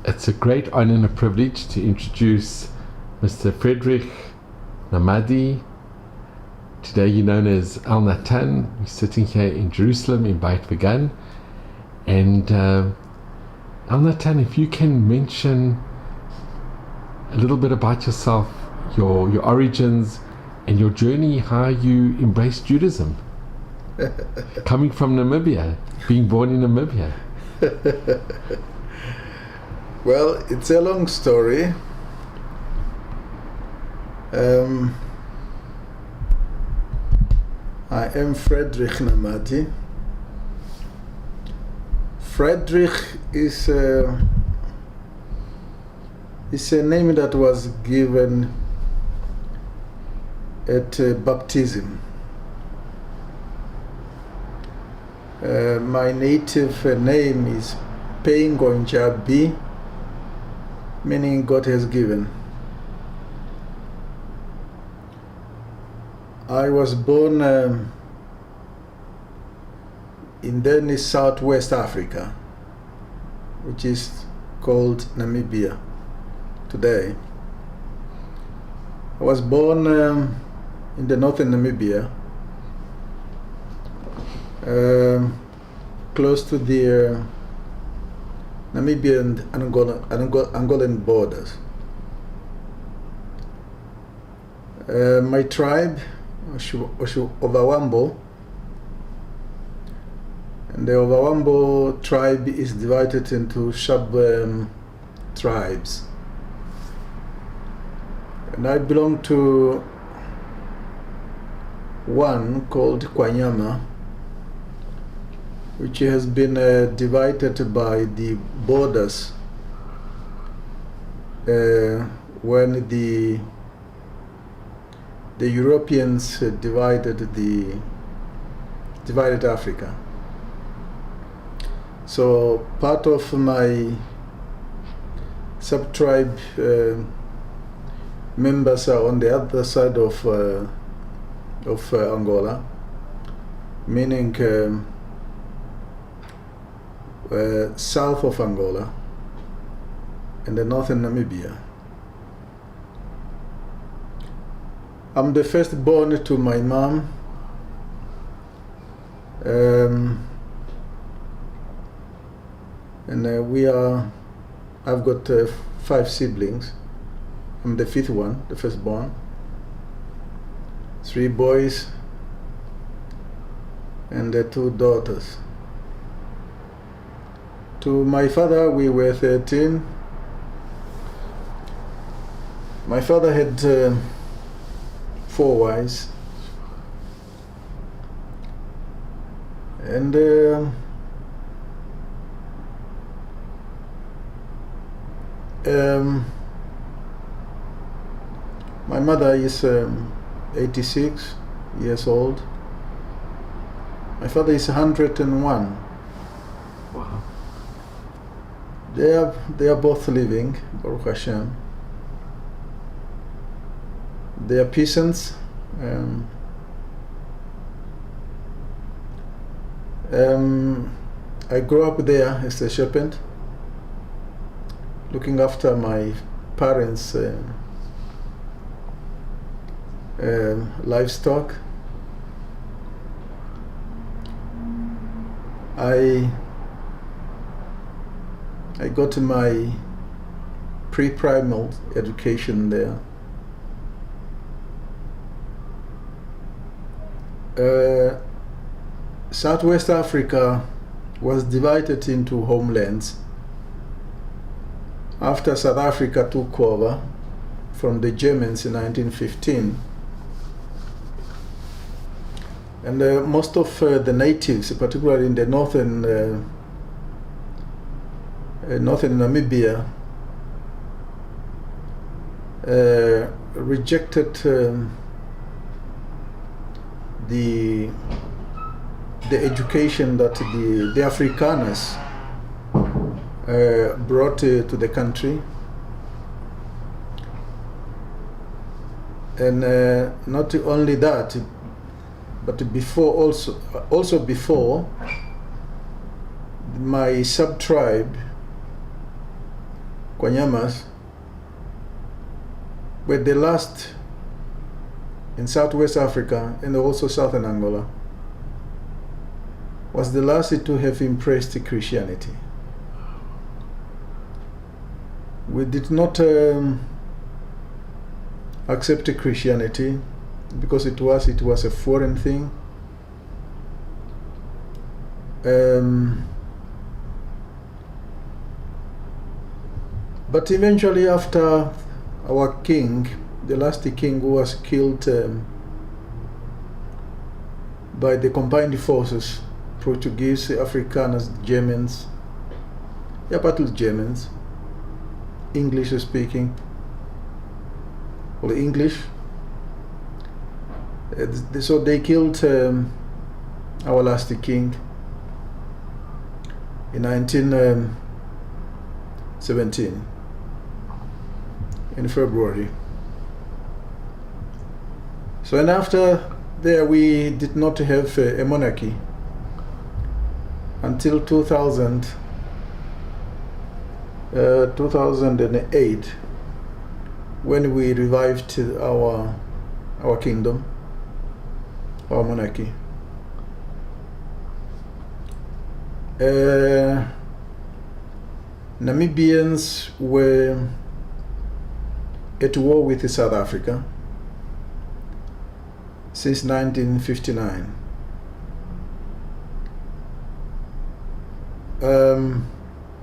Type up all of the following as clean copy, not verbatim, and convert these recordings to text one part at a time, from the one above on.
It's a great honor and a privilege to introduce Mr. Frederick Namadi, today known as Al Natan. He's sitting here in Jerusalem in Beit Vegan. And Al Natan, if you can mention a little bit about yourself, your origins and your journey, how you embraced Judaism. Coming from Namibia, being born in Namibia. Well, it's a long story. I am Frederick Namadi. Frederick is a name that was given at baptism. My native name is Pengonjabi, meaning God has given. I was born in then Southwest Africa, which is called Namibia today. I was born in the northern Namibia, close to the Namibian Angolan borders. My tribe was Ovawambo, and the Ovawambo tribe is divided into sub-tribes. And I belong to one called Kwanyama, which has been divided by the borders when the Europeans divided Africa. So part of my sub-tribe members are on the other side of Angola, meaning south of Angola and the northern Namibia. I'm the firstborn to my mom. And I've got 5 siblings. I'm the 5th one, the firstborn. 3 boys and 2 daughters. To my father, we were 13. My father had 4 wives. And my mother is 86 years old. My father is 101. Wow. They are both living, Baruch Hashem. They are peasants. I grew up there as a shepherd, looking after my parents' livestock. I got my pre-primal education there. Southwest Africa was divided into homelands after South Africa took over from the Germans in 1915. And most of the natives, particularly in the northern Namibia, rejected the education that the Afrikaners brought to the country. And not only that, but before also before, my sub-tribe Kwanyamas were the last in Southwest Africa and also Southern Angola, was the last to have embraced Christianity. We did not accept Christianity because it was a foreign thing. But eventually, after our king, the last king who was killed by the combined forces, Portuguese, Afrikaners, Germans, partly Germans, English speaking, or English. So they killed our last king in 1917 in February. So, and after there we did not have a monarchy until 2008, when we revived our kingdom, our monarchy. Namibians were at war with South Africa since 1959.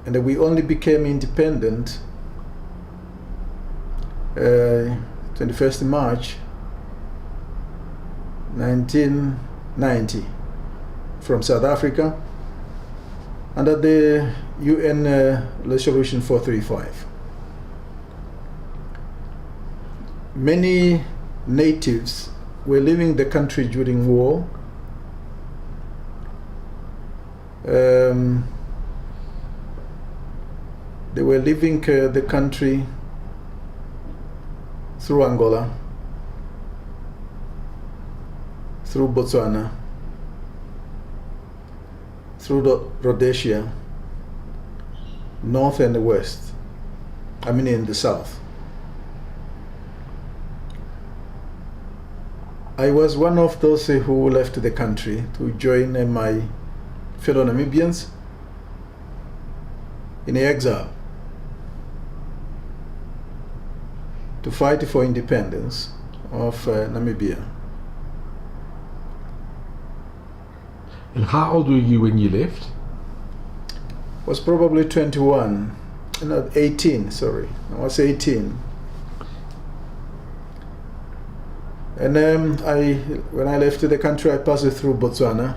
And we only became independent 21st March 1990 from South Africa under the UN Resolution 435. Many natives were leaving the country during war. They were leaving the country through Angola, through Botswana, through Rhodesia, north and the west, in the south. I was one of those who left the country to join my fellow Namibians in exile to fight for independence of Namibia. And how old were you when you left? Was probably 21, no, 18, sorry. I was 18. And when I left the country, I passed through Botswana.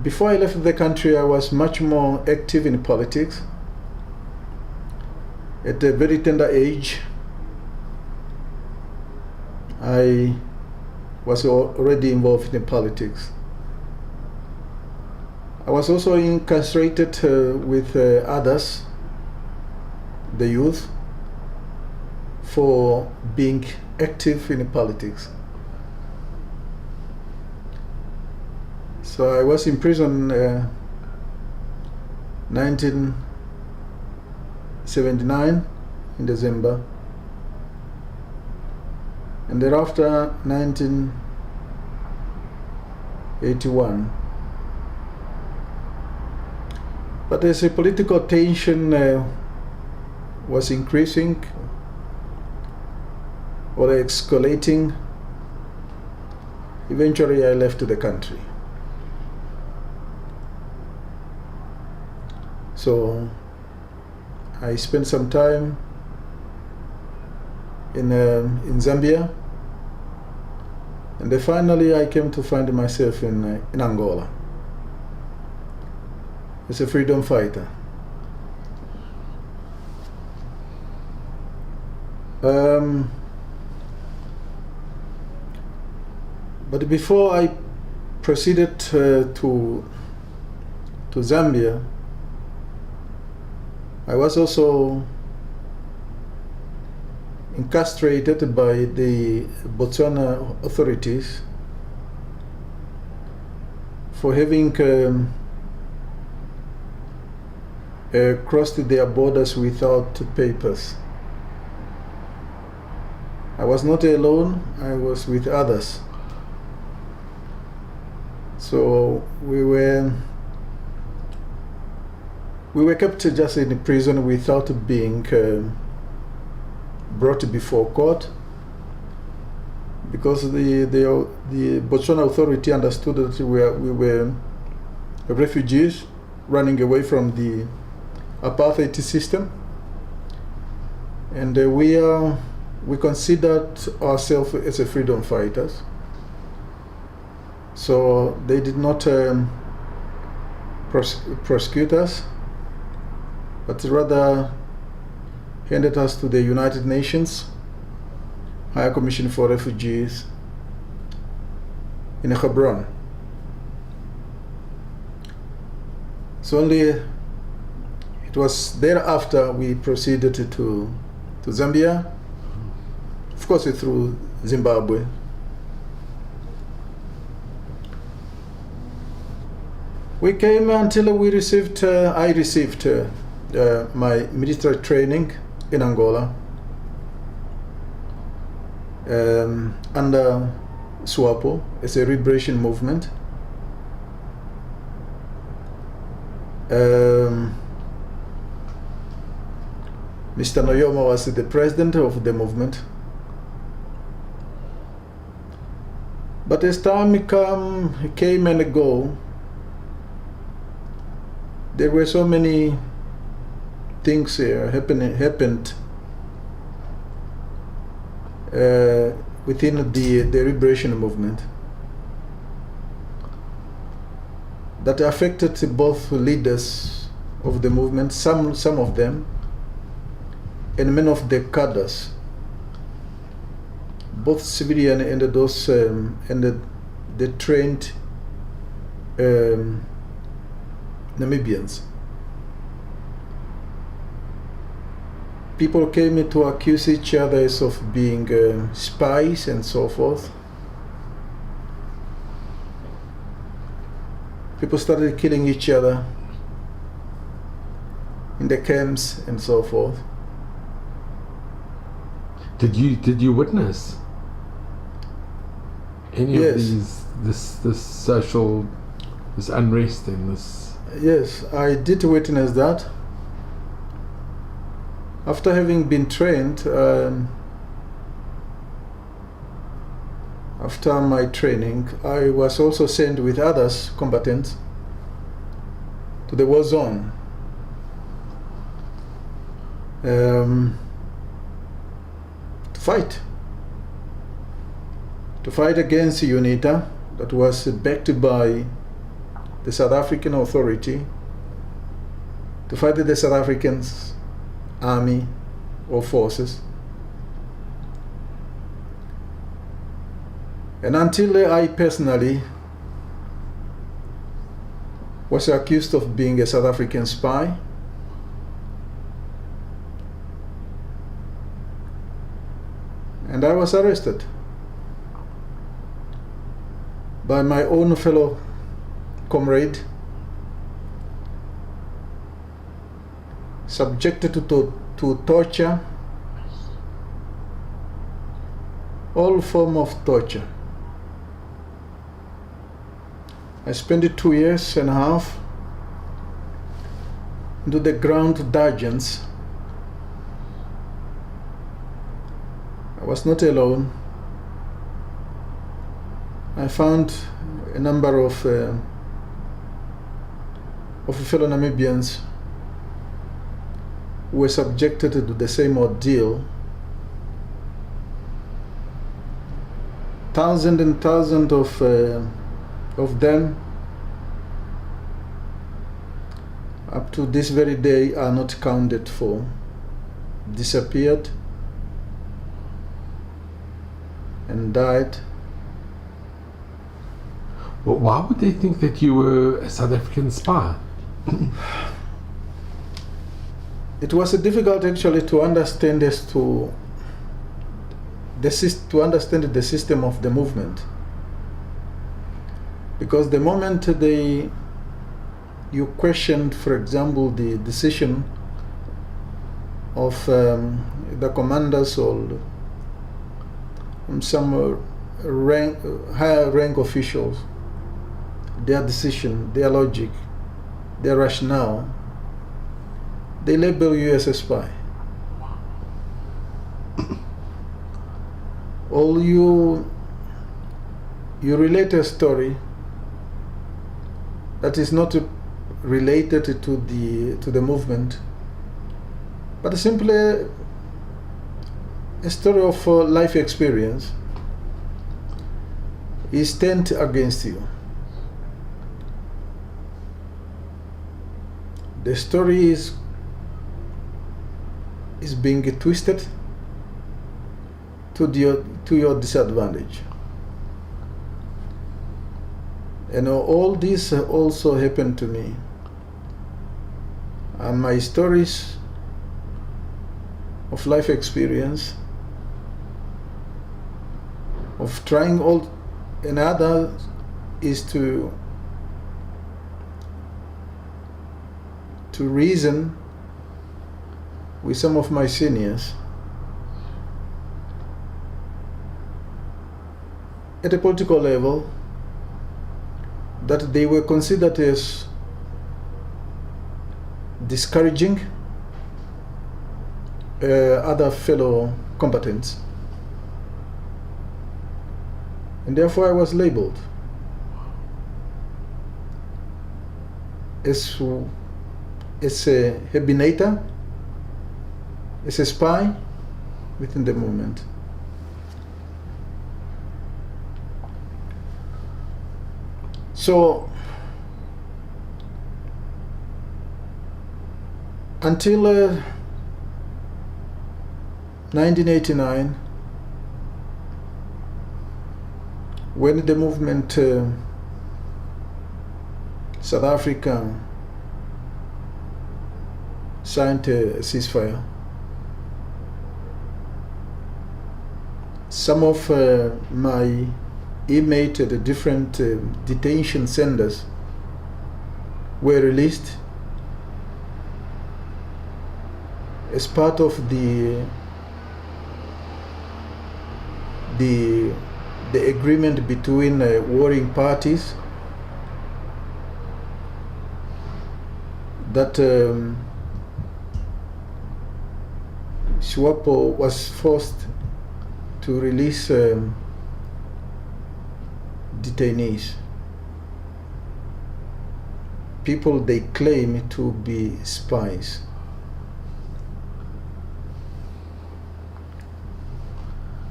Before I left the country, I was much more active in politics. At a very tender age, I was already involved in politics. I was also incarcerated with others, the youth, for being active in politics. So I was in prison 1979 in December, and thereafter 1981. But as a political tension was increasing or escalating, eventually I left the country. So I spent some time in Zambia, and then finally I came to find myself in Angola as a freedom fighter. But before I proceeded to Zambia, I was also incarcerated by the Botswana authorities for having crossed their borders without papers. I was not alone, I was with others. So we were kept just in prison without being brought before court, because the Botswana authority understood that we were refugees running away from the apartheid system, and we considered ourselves as a freedom fighters. So they did not prosecute us, but rather handed us to the United Nations High Commission for Refugees in Hebron. So only it was thereafter we proceeded to Zambia, of course through Zimbabwe. We came until we received, I received my military training in Angola under SWAPO. It's a liberation movement. Mr. Noyoma was the president of the movement. But as time came and go, there were so many things happened within the liberation movement that affected both leaders of the movement, some of them, and many of the cadres, both civilian and those and the trained Namibians. People came to accuse each other of being spies and so forth. People started killing each other in the camps and so forth. Did you witness any Yes. of this social, this unrest and this? Yes, I did witness that. After having been trained, after my training, I was also sent with others combatants to the war zone. To fight against UNITA, that was backed by the South African authority, to fight the South African army or forces. And until I personally was accused of being a South African spy, and I was arrested by my own fellow comrade, subjected to torture, all form of torture. I spent 2.5 years into the ground dungeons. I was not alone. I found a number of fellow Namibians who were subjected to the same ordeal. Thousands and thousands of them, up to this very day, are not counted for, disappeared and died. Well, why would they think that you were a South African spy? It was difficult actually to understand to understand the system of the movement. Because the moment you questioned, for example, the decision of the commanders or some higher rank officials, their decision, their logic, their rationale, they label you as a spy. Or you relate a story that is not related to the movement, but simply a story of life experience, is turned against you. The story is being twisted to your disadvantage. And all this also happened to me. And my stories of life experience, of trying all, another is to reason with some of my seniors at a political level that they were considered as discouraging other fellow combatants, and therefore I was labeled as a hebinator, as a spy within the movement. So until 1989, when the movement South Africa signed a ceasefire, some of my inmates at the different detention centers were released as part of the agreement between warring parties that SWAPO was forced to release detainees, people they claim to be spies.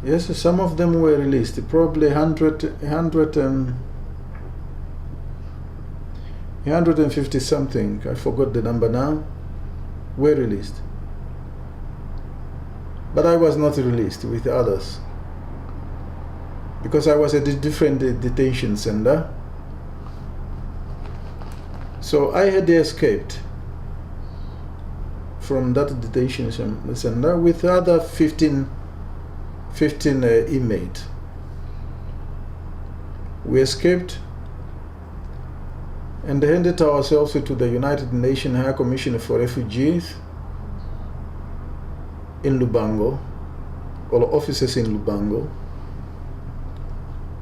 Yes, some of them were released, probably 150 something, I forgot the number now, were released. But I was not released with others, because I was at a different detention center. So I had escaped from that detention center with other 15 inmates. We escaped and handed ourselves to the United Nations High Commissioner for Refugees in Lubango, or offices in Lubango,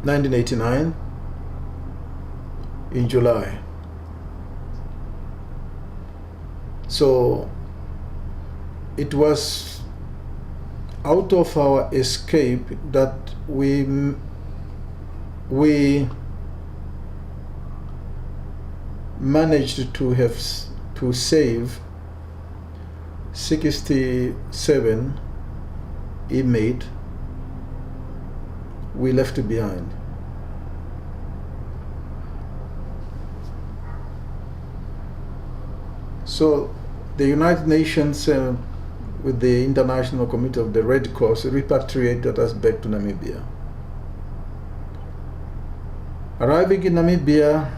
1989, in July. So it was out of our escape that we managed to save 67 inmates we left behind. So the United Nations with the International Committee of the Red Cross repatriated us back to Namibia. Arriving in Namibia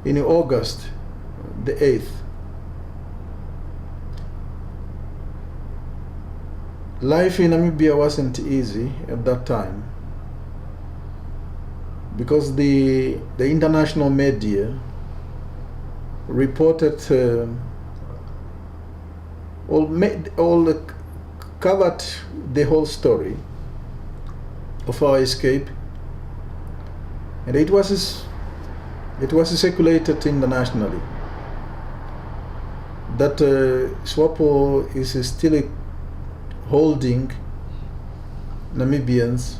in August the 8th, life in Namibia wasn't easy at that time. because the international media reported all covered the whole story of our escape, and it was circulated internationally that SWAPO is still holding Namibians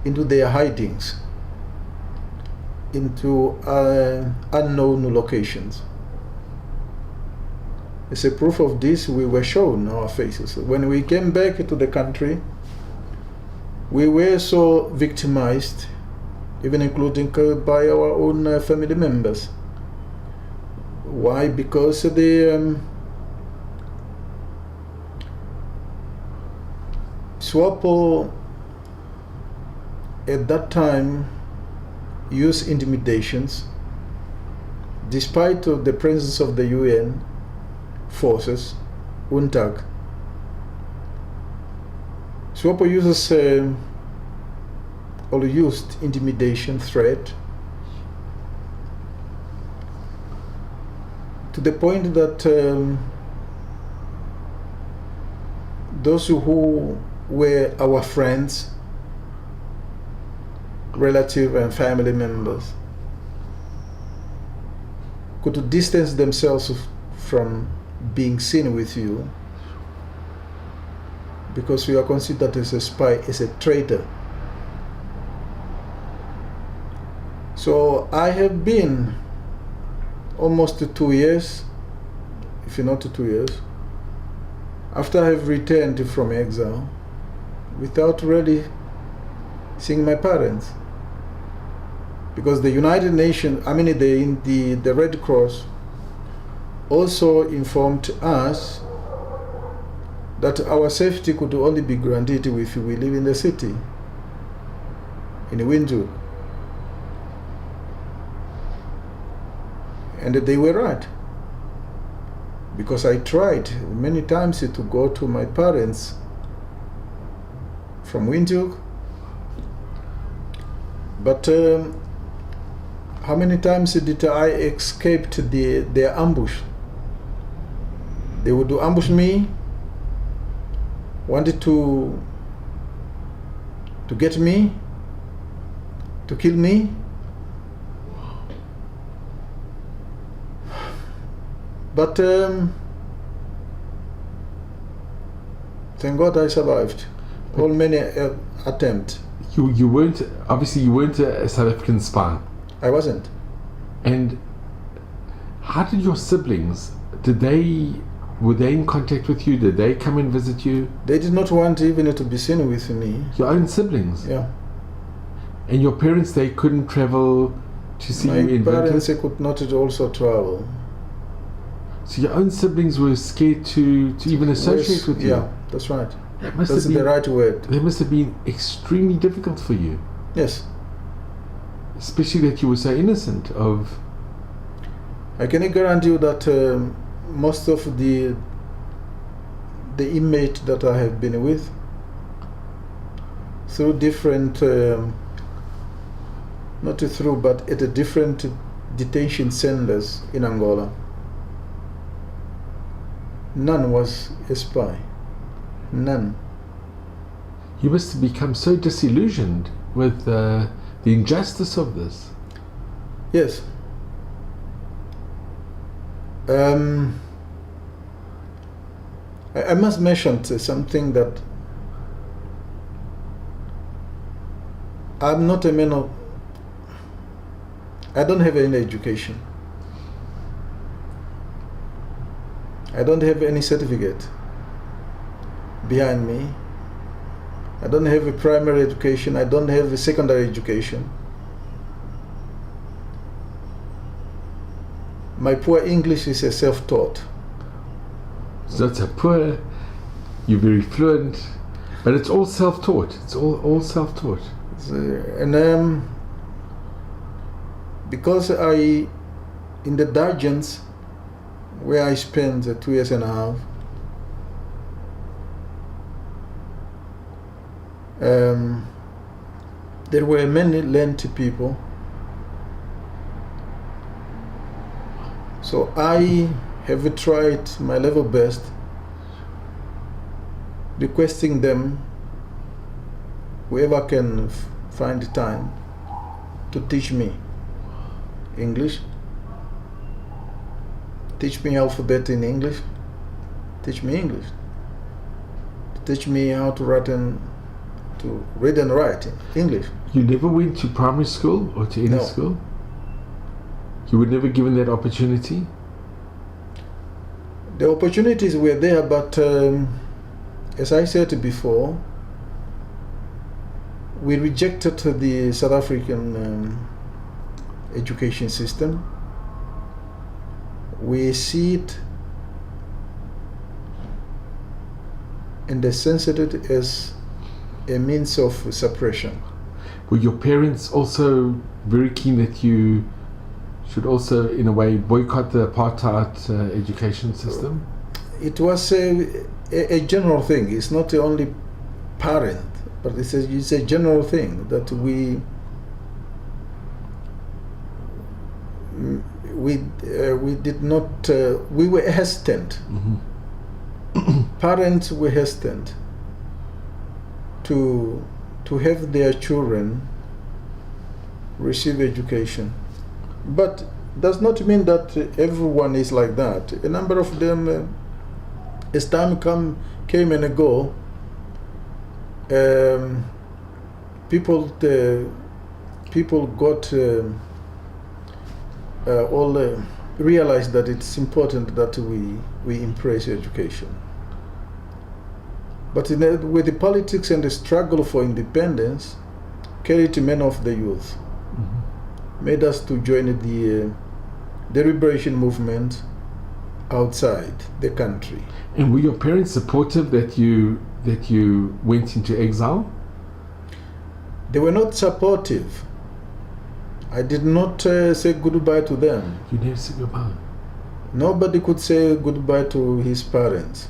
into their hidings, into unknown locations. As a proof of this, we were shown our faces. When we came back to the country, we were so victimized, even including by our own family members. Why? Because the SWAPO at that time used intimidations, despite the presence of the UN forces, UNTAG. SWAPO uses or used intimidation, threat, to the point that those who were our friends, relative and family members, could distance themselves from being seen with you because you are considered as a spy, as a traitor. So I have been almost 2 years, if not 2 years, after I have returned from exile, without really seeing my parents. Because the United Nations, the Red Cross also informed us that our safety could only be granted if we live in the city, in Windhoek. And they were right. Because I tried many times to go to my parents from Windhoek, but how many times did I escape their ambush? They would ambush me, wanted to get me, to kill me. But thank God I survived all many attempts. You weren't a South African spy. I wasn't. And how did your siblings? Were they in contact with you? Did they come and visit you? They did not want even to be seen with me. Your own siblings? Yeah. And your parents, they couldn't travel to see you in My parents, they could not also travel. So your own siblings were scared to even associate with you? Yeah, that's right. That's the right word. That must have been extremely difficult for you. Yes. Especially that you were so innocent of... I can guarantee you that most of the inmates that I have been with, through different, not through, but at a different detention centers in Angola, none was a spy. None. You must have become so disillusioned with the injustice of this. Yes. I must mention something that I'm not a man of... I don't have any education. I don't have any certificate behind me. I don't have a primary education. I don't have a secondary education. My poor English is a self-taught. So it's a poor, you're very fluent, but it's all self-taught. It's all self-taught. And because in the dungeons where I spent 2 years and a half, there were many lengthy people. So I have tried my level best requesting them, whoever can find the time, to teach me English, teach me alphabet in English, teach me English, teach me how to write and to read and write English. You never went to primary school or to any No. school? You were never given that opportunity? The opportunities were there, but as I said before, we rejected the South African education system. We see it and they sense it as a means of suppression. Were your parents also very keen that you should also, in a way, boycott the apartheid education system? It was a general thing. It's not the only parent, but it's a general thing that we did not. We were hesitant. Mm-hmm. Parents were hesitant to have their children receive education, but does not mean that everyone is like that. A number of them, as time came and go, people got all realized that it's important that we embrace education. But with the politics and the struggle for independence, carried many of the youth, mm-hmm. made us to join the liberation movement outside the country. And were your parents supportive that you went into exile? They were not supportive. I did not say goodbye to them. You never said goodbye? Nobody could say goodbye to his parents,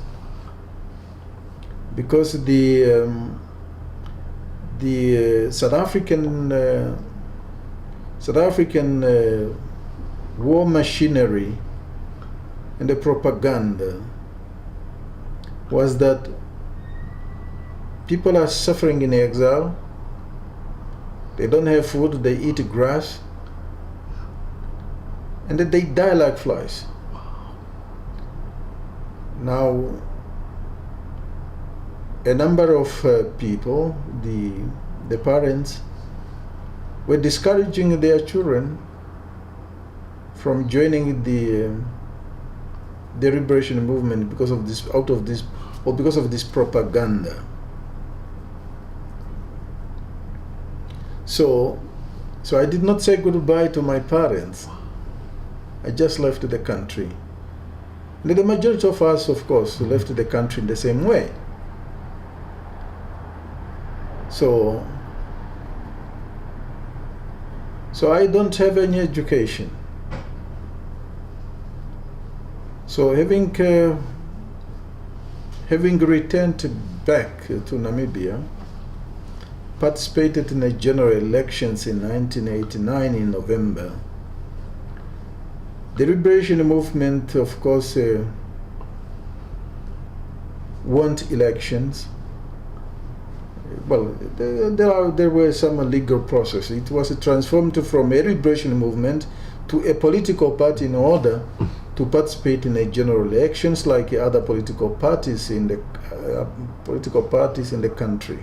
because the South African war machinery and the propaganda was that people are suffering in exile. They don't have food, they eat grass, and then they die like flies. Now, a number of people, the parents, were discouraging their children from joining the liberation movement because of this propaganda. So I did not say goodbye to my parents. I just left the country. And the majority of us, of course, left the country in the same way. So I don't have any education. So having returned back to Namibia, participated in the general elections in 1989 in November. The liberation movement, of course, won elections. Well, there were some legal process. It was transformed from a liberation movement to a political party in order to participate in a general elections like other political parties in the country.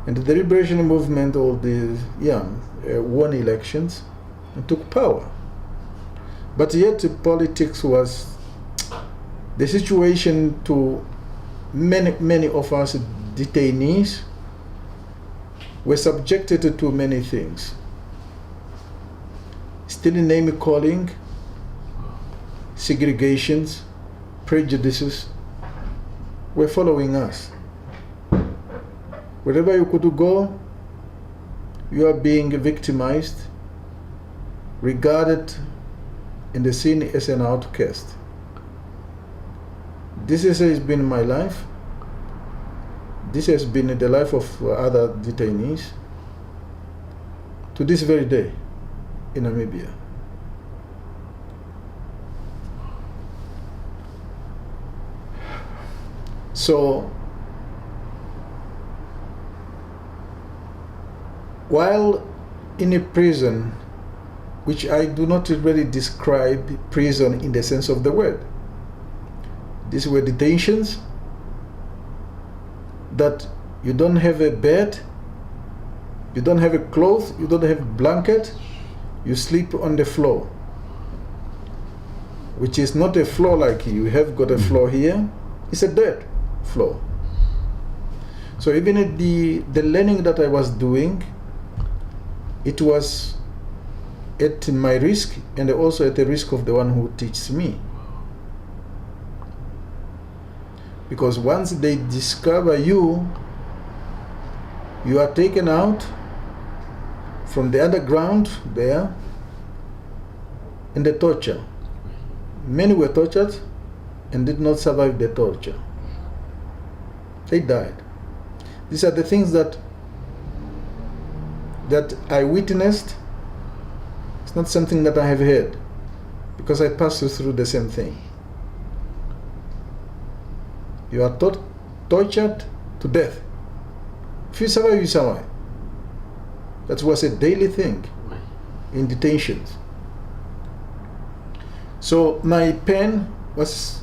And the liberation movement won elections and took power. But yet politics was the situation to many of us detainees were subjected to many things. Still name calling, segregations, prejudices were following us. Wherever you could go, you are being victimized, regarded and seen as an outcast. This has been my life. this has been the life of other detainees to this very day in Namibia. So, while in a prison, which I do not really describe prison in the sense of the word, these were detentions that you don't have a bed, you don't have a cloth, you don't have a blanket, you sleep on the floor, which is not a floor like you have got a floor here, it's a dirt floor. So even at the learning that I was doing, it was at my risk and also at the risk of the one who teaches me. Because once they discover you, you are taken out from the underground there and the torture. Many were tortured and did not survive the torture. They died. These are the things that I witnessed. It's not something that I have heard, because I passed through the same thing. You are tortured to death. If you survive, you survive. That was a daily thing in detentions. So my pen was,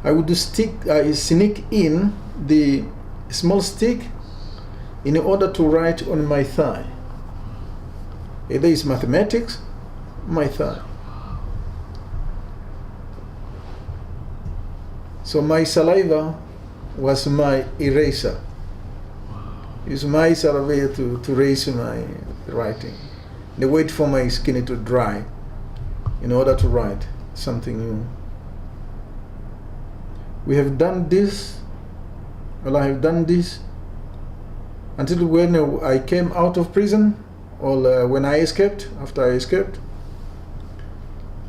I would sneak in the small stick in order to write on my thigh. Either it's mathematics, my thigh. So my saliva was my eraser. It's my saliva to erase my writing. They wait for my skin to dry in order to write something new. We have done this, well, I have done this until when I came out of prison, or when I escaped, after I escaped,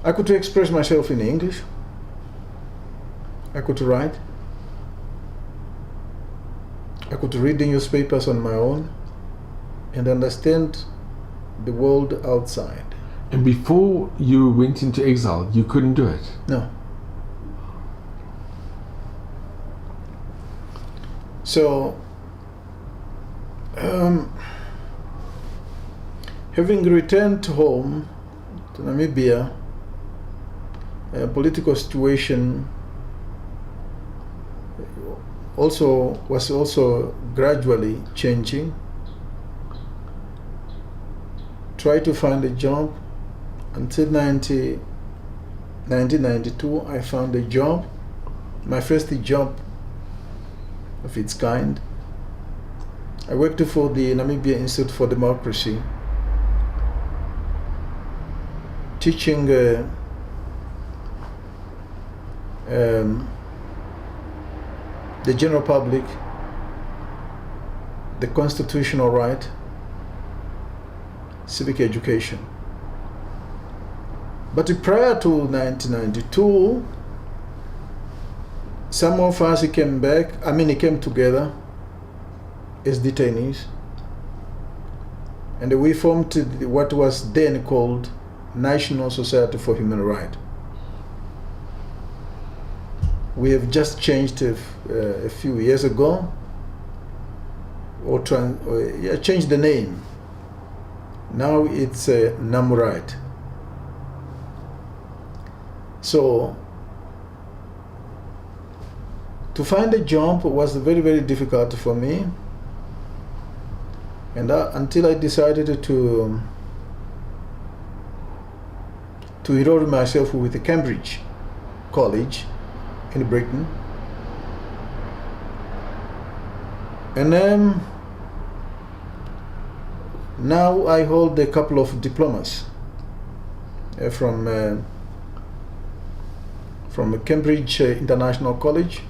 I could express myself in English. I could write. I could read the newspapers on my own and understand the world outside. And before you went into exile, you couldn't do it? No. So, having returned home to Namibia, political situation was also gradually changing. Tried to find a job. Until 1992, I found a job, my first job of its kind. I worked for the Namibian Institute for Democracy, teaching the general public the constitutional right, civic education. But prior to 1992, some of us came together as detainees, and we formed what was then called National Society for Human Rights. We have just changed a few years ago, changed the name. Now it's NAMRIGHT. So, to find a job was very, very difficult for me, and until I decided to enroll myself with the Cambridge College in Britain, and then now I hold a couple of diplomas from Cambridge International College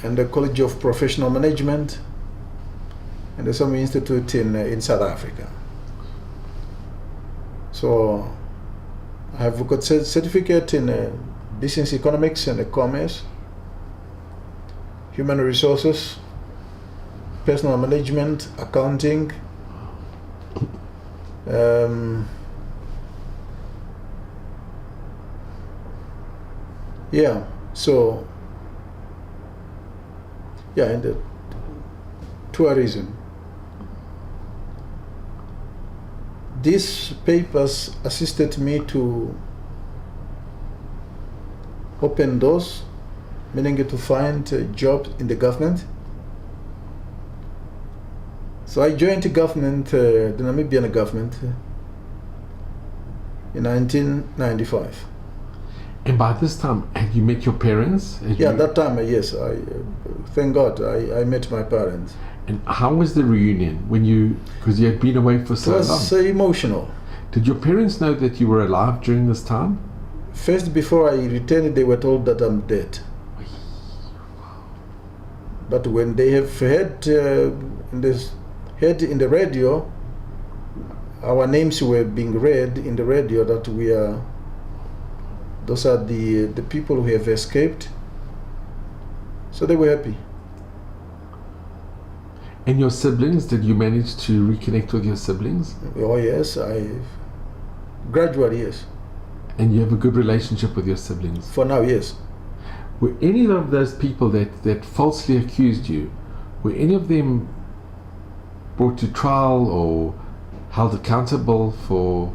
and the College of Professional Management and the Some Institute in South Africa. So I have got a certificate in business economics and commerce, human resources, personal management, accounting. Yeah, so yeah, and the tourism. These papers assisted me to open doors, meaning to find a job in the government. So I joined the government, the Namibian government, in 1995. And by this time, had you met your parents? That time, yes. I thank God I met my parents. And how was the reunion when because you had been away for so long? It was emotional. Did your parents know that you were alive during this time? First, before I returned, they were told that I'm dead. But when they have heard in the radio, our names were being read in the radio that those are the people who have escaped. So they were happy. And your siblings, did you manage to reconnect with your siblings? Oh yes, gradually, yes. And you have a good relationship with your siblings? For now, yes. Were any of those people that falsely accused you, were any of them brought to trial or held accountable for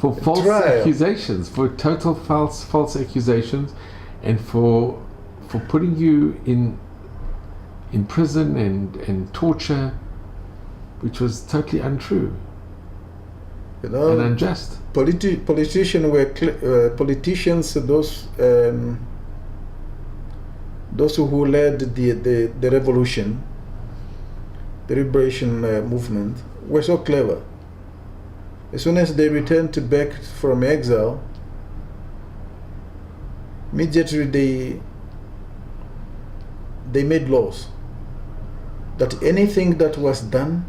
false accusations, for total false accusations, and for putting you in prison and torture, which was totally untrue and unjust? Politicians were politicians. Those who led the revolution, the liberation movement, were so clever. As soon as they returned back from exile, immediately they made laws that anything that was done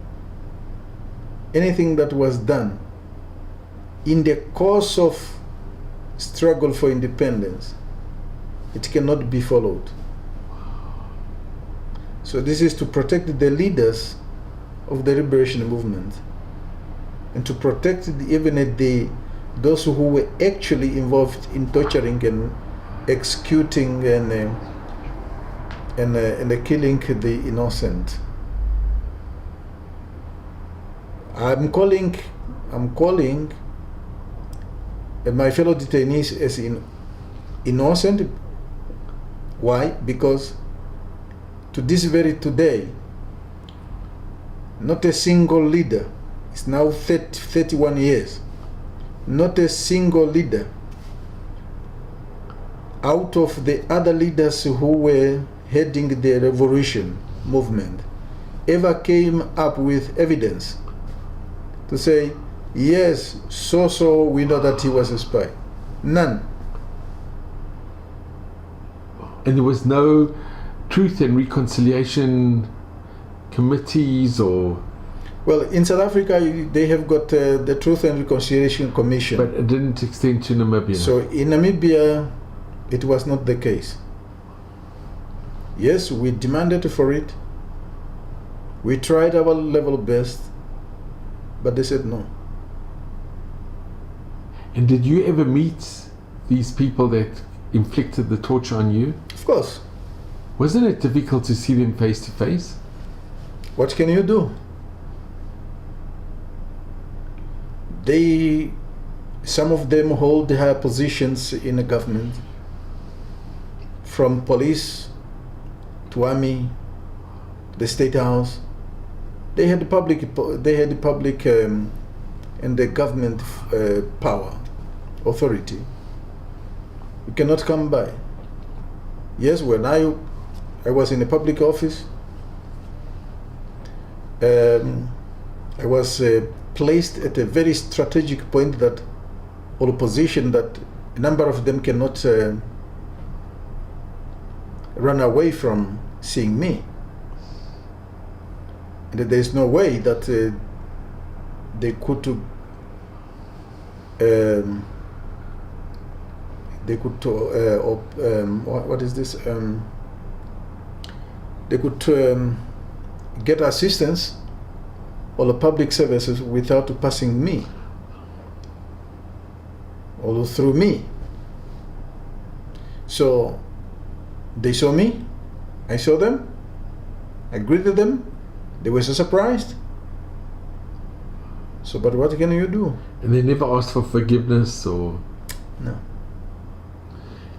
in the course of struggle for independence, it cannot be followed. So this is to protect the leaders of the liberation movement, and to protect those who were actually involved in torturing and executing and killing the innocent. I'm calling my fellow detainees as innocent. Why? Because to this very today, not a single leader, it's now 31 years, not a single leader out of the other leaders who were heading the revolution movement ever came up with evidence to say, yes, so we know that he was a spy. None. And there was no Truth and Reconciliation committees or... Well, in South Africa, they have got the Truth and Reconciliation Commission. But it didn't extend to Namibia. So in Namibia, it was not the case. Yes, we demanded for it. We tried our level best, but they said no. And did you ever meet these people that inflicted the torture on you? Of course. Wasn't it difficult to see them face to face? What can you do? Some of them hold high positions in the government, from police to army, the state house. They had the public and the government power, authority. You cannot come by. Yes, when I was in a public office, I was placed at a very strategic point that opposition, that a number of them cannot run away from seeing me. And there is no way that they could what is this? they could get assistance or the public services without passing me or through me. So they saw me, I saw them, I greeted them, they were so surprised. So, but what can you do? And they never asked for forgiveness or... No.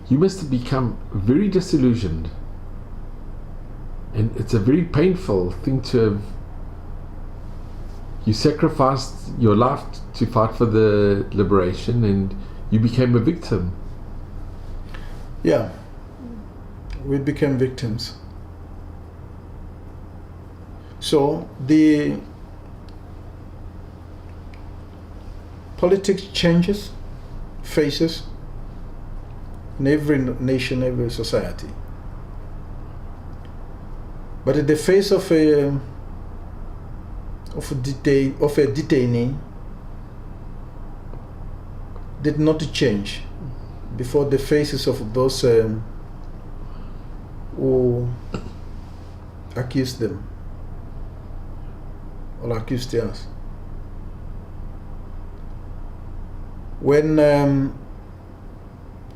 You must have become very disillusioned. And it's a very painful thing to have... You sacrificed your life to fight for the liberation and you became a victim. Yeah, we became victims. So the politics changes, phases in every nation, every society. But in the face of a detainee did not change before the faces of those who accused them or accused us. When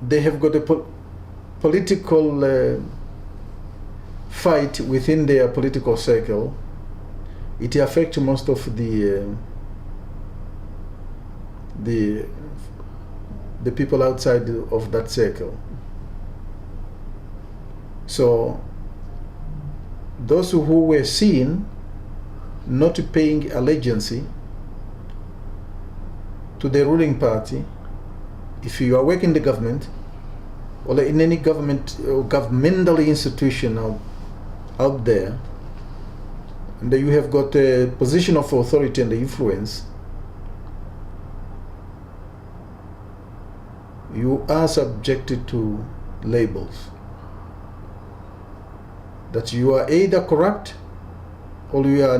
they have got a political fight within their political circle, it affects most of the people outside of that circle. So those who were seen not paying allegiance to the ruling party, if you are working in the government or in any government or governmental institution out there, and you have got a position of authority and influence, you are subjected to labels that you are either corrupt or you are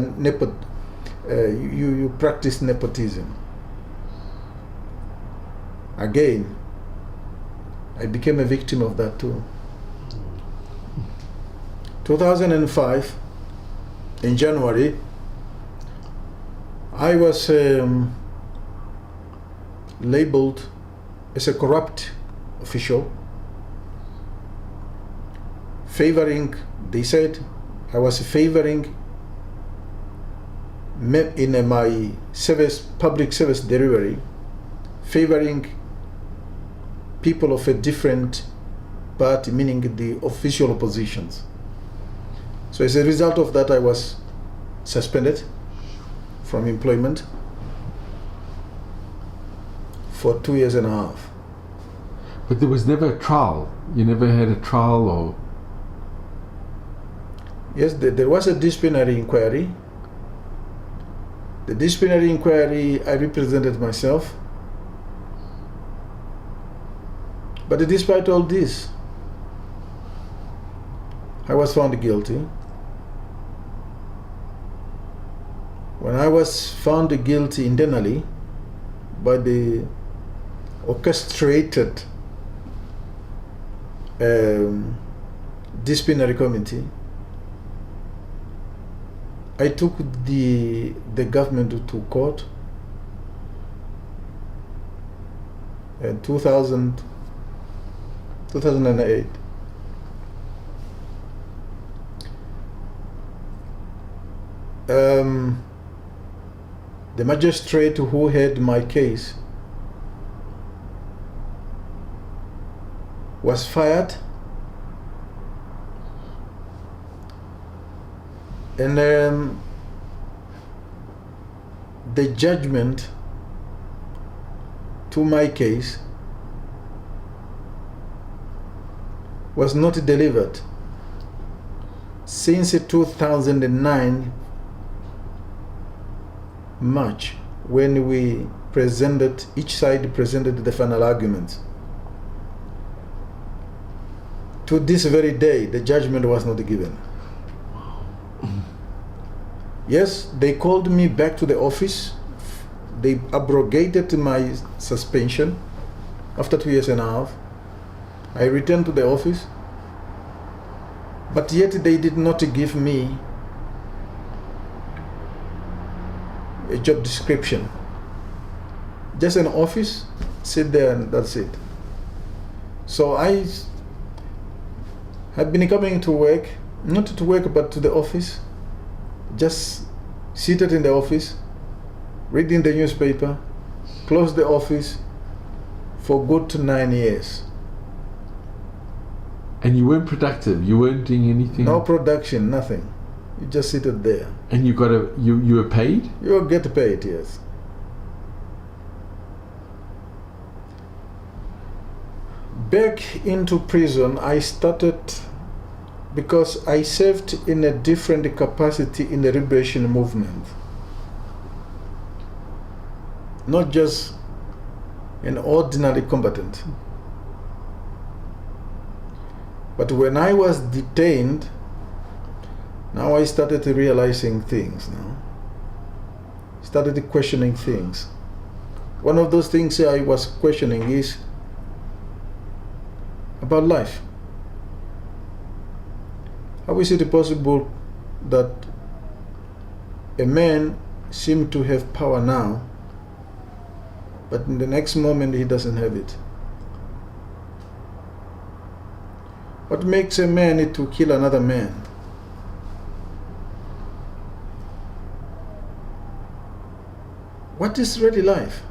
you practice nepotism. Again, I became a victim of that too. 2005, in January, I was labeled as a corrupt official, favoring, they said, I was favoring in my public service delivery, favoring people of a different party, meaning the official oppositions. So as a result of that, I was suspended from employment for 2.5 years. But there was never a trial. You never had a trial or... Yes, there was a disciplinary inquiry. The disciplinary inquiry, I represented myself. But despite all this, I was found guilty. When I was found guilty internally by the orchestrated disciplinary committee, I took the government to court in 2008. The magistrate who had my case was fired, and the judgment to my case was not delivered since 2009 March, when we presented, each side presented the final arguments. To this very day, the judgment was not given. Yes, they called me back to the office. They abrogated my suspension after 2.5 years. I returned to the office. But yet they did not give me a job description. Just an office, sit there and that's it. So I have been coming to work, not to work but to the office, just seated in the office, reading the newspaper, close the office for good to 9 years. And you weren't productive, you weren't doing anything? No production, nothing. You just seated there. And you were paid? You get paid, yes. Back into prison, I started because I served in a different capacity in the liberation movement. Not just an ordinary combatant. But when I was detained, now I started realizing things now. Started questioning things. One of those things I was questioning is about life. How is it possible that a man seems to have power now, but in the next moment he doesn't have it? What makes a man to kill another man? What is really life?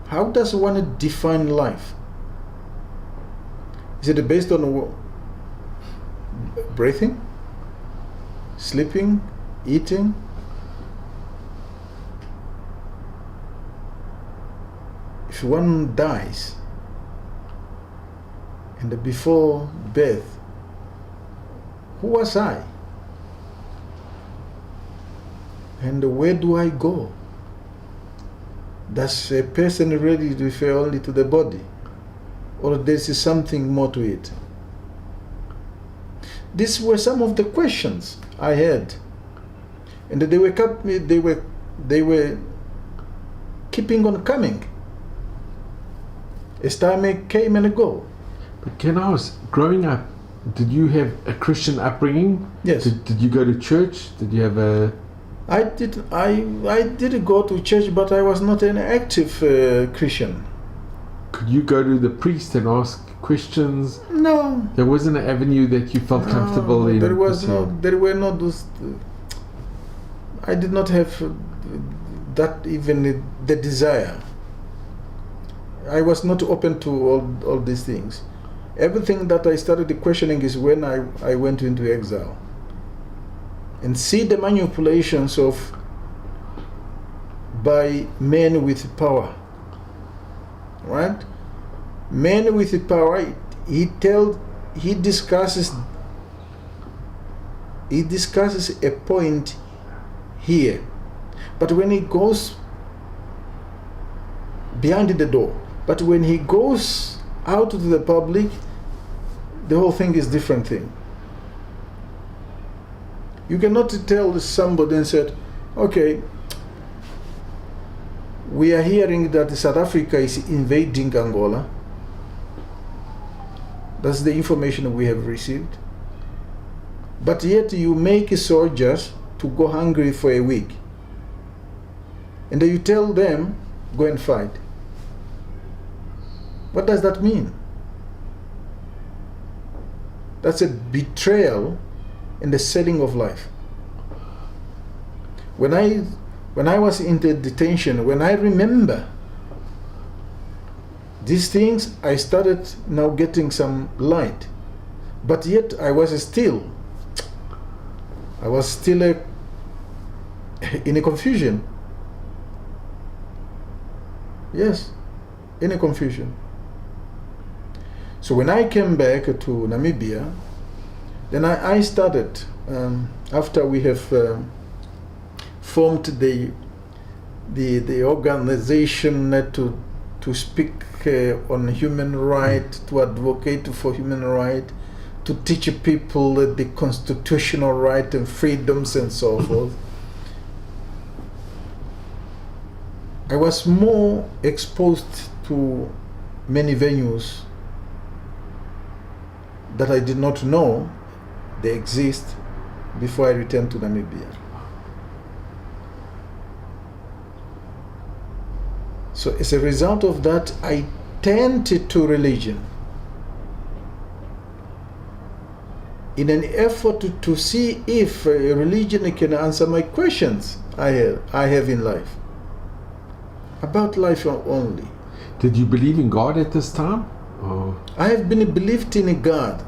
How does one define life? Is it based on breathing, sleeping, eating? If one dies, and before birth, who was I? And where do I go? Does a person really refer only to the body? Or there is something more to it? These were some of the questions I had. And they were keeping on coming. As time came and go. But can I ask, growing up, did you have a Christian upbringing? Yes. Did you go to church? Did you have a... I did go to church, but I was not an active Christian. Could you go to the priest and ask questions? No. There wasn't an avenue that you felt comfortable in? There were not those... I did not have that, even the desire. I was not open to all these things. Everything that I started questioning is when I went into exile. And see the manipulations by men with power. Right? Men with power, he discusses a point here. But when he goes behind the door, but when he goes out to the public, the whole thing is different thing. You cannot tell somebody and say, okay, we are hearing that South Africa is invading Angola. That's the information we have received. But yet you make soldiers to go hungry for a week. And then you tell them, go and fight. What does that mean? That's a betrayal in the selling of life. When I was in the detention, when I remember these things, I started now getting some light. But yet I was still in a confusion. Yes, in a confusion. So when I came back to Namibia, then I started, after we have formed the organization to speak on human rights, to advocate for human rights, to teach people the constitutional rights and freedoms and so forth. I was more exposed to many venues that I did not know they exist before I returned to Namibia. So as a result of that, I turned to religion in an effort to see if religion can answer my questions I have in life, about life only. Did you believe in God at this time? Or? I have believed in a God,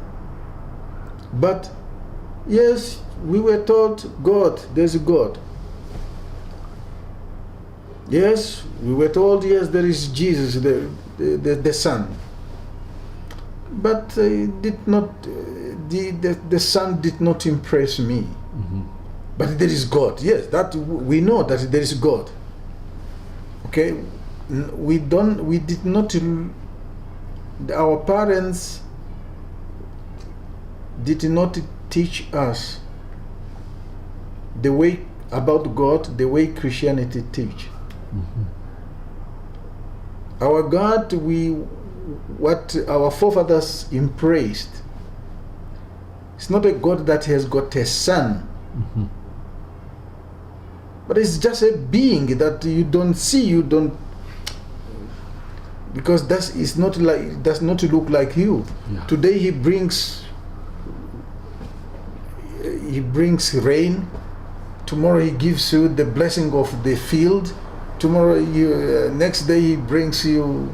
but yes, we were told God, there's a God. Yes, we were told, yes, there is Jesus, the Son. But did not, the Son did not impress me. Mm-hmm. But there is God. Yes, that we know that there is God. Okay, we did not. Our parents did not teach us the way about God, the way Christianity teach. Mm-hmm. Our God, what our forefathers embraced, it's not a God that has got a son, Mm-hmm. but it's just a being that you don't see, you don't, because does not look like you. Yeah. Today he brings rain. Tomorrow he gives you the blessing of the field. Tomorrow, next day he brings you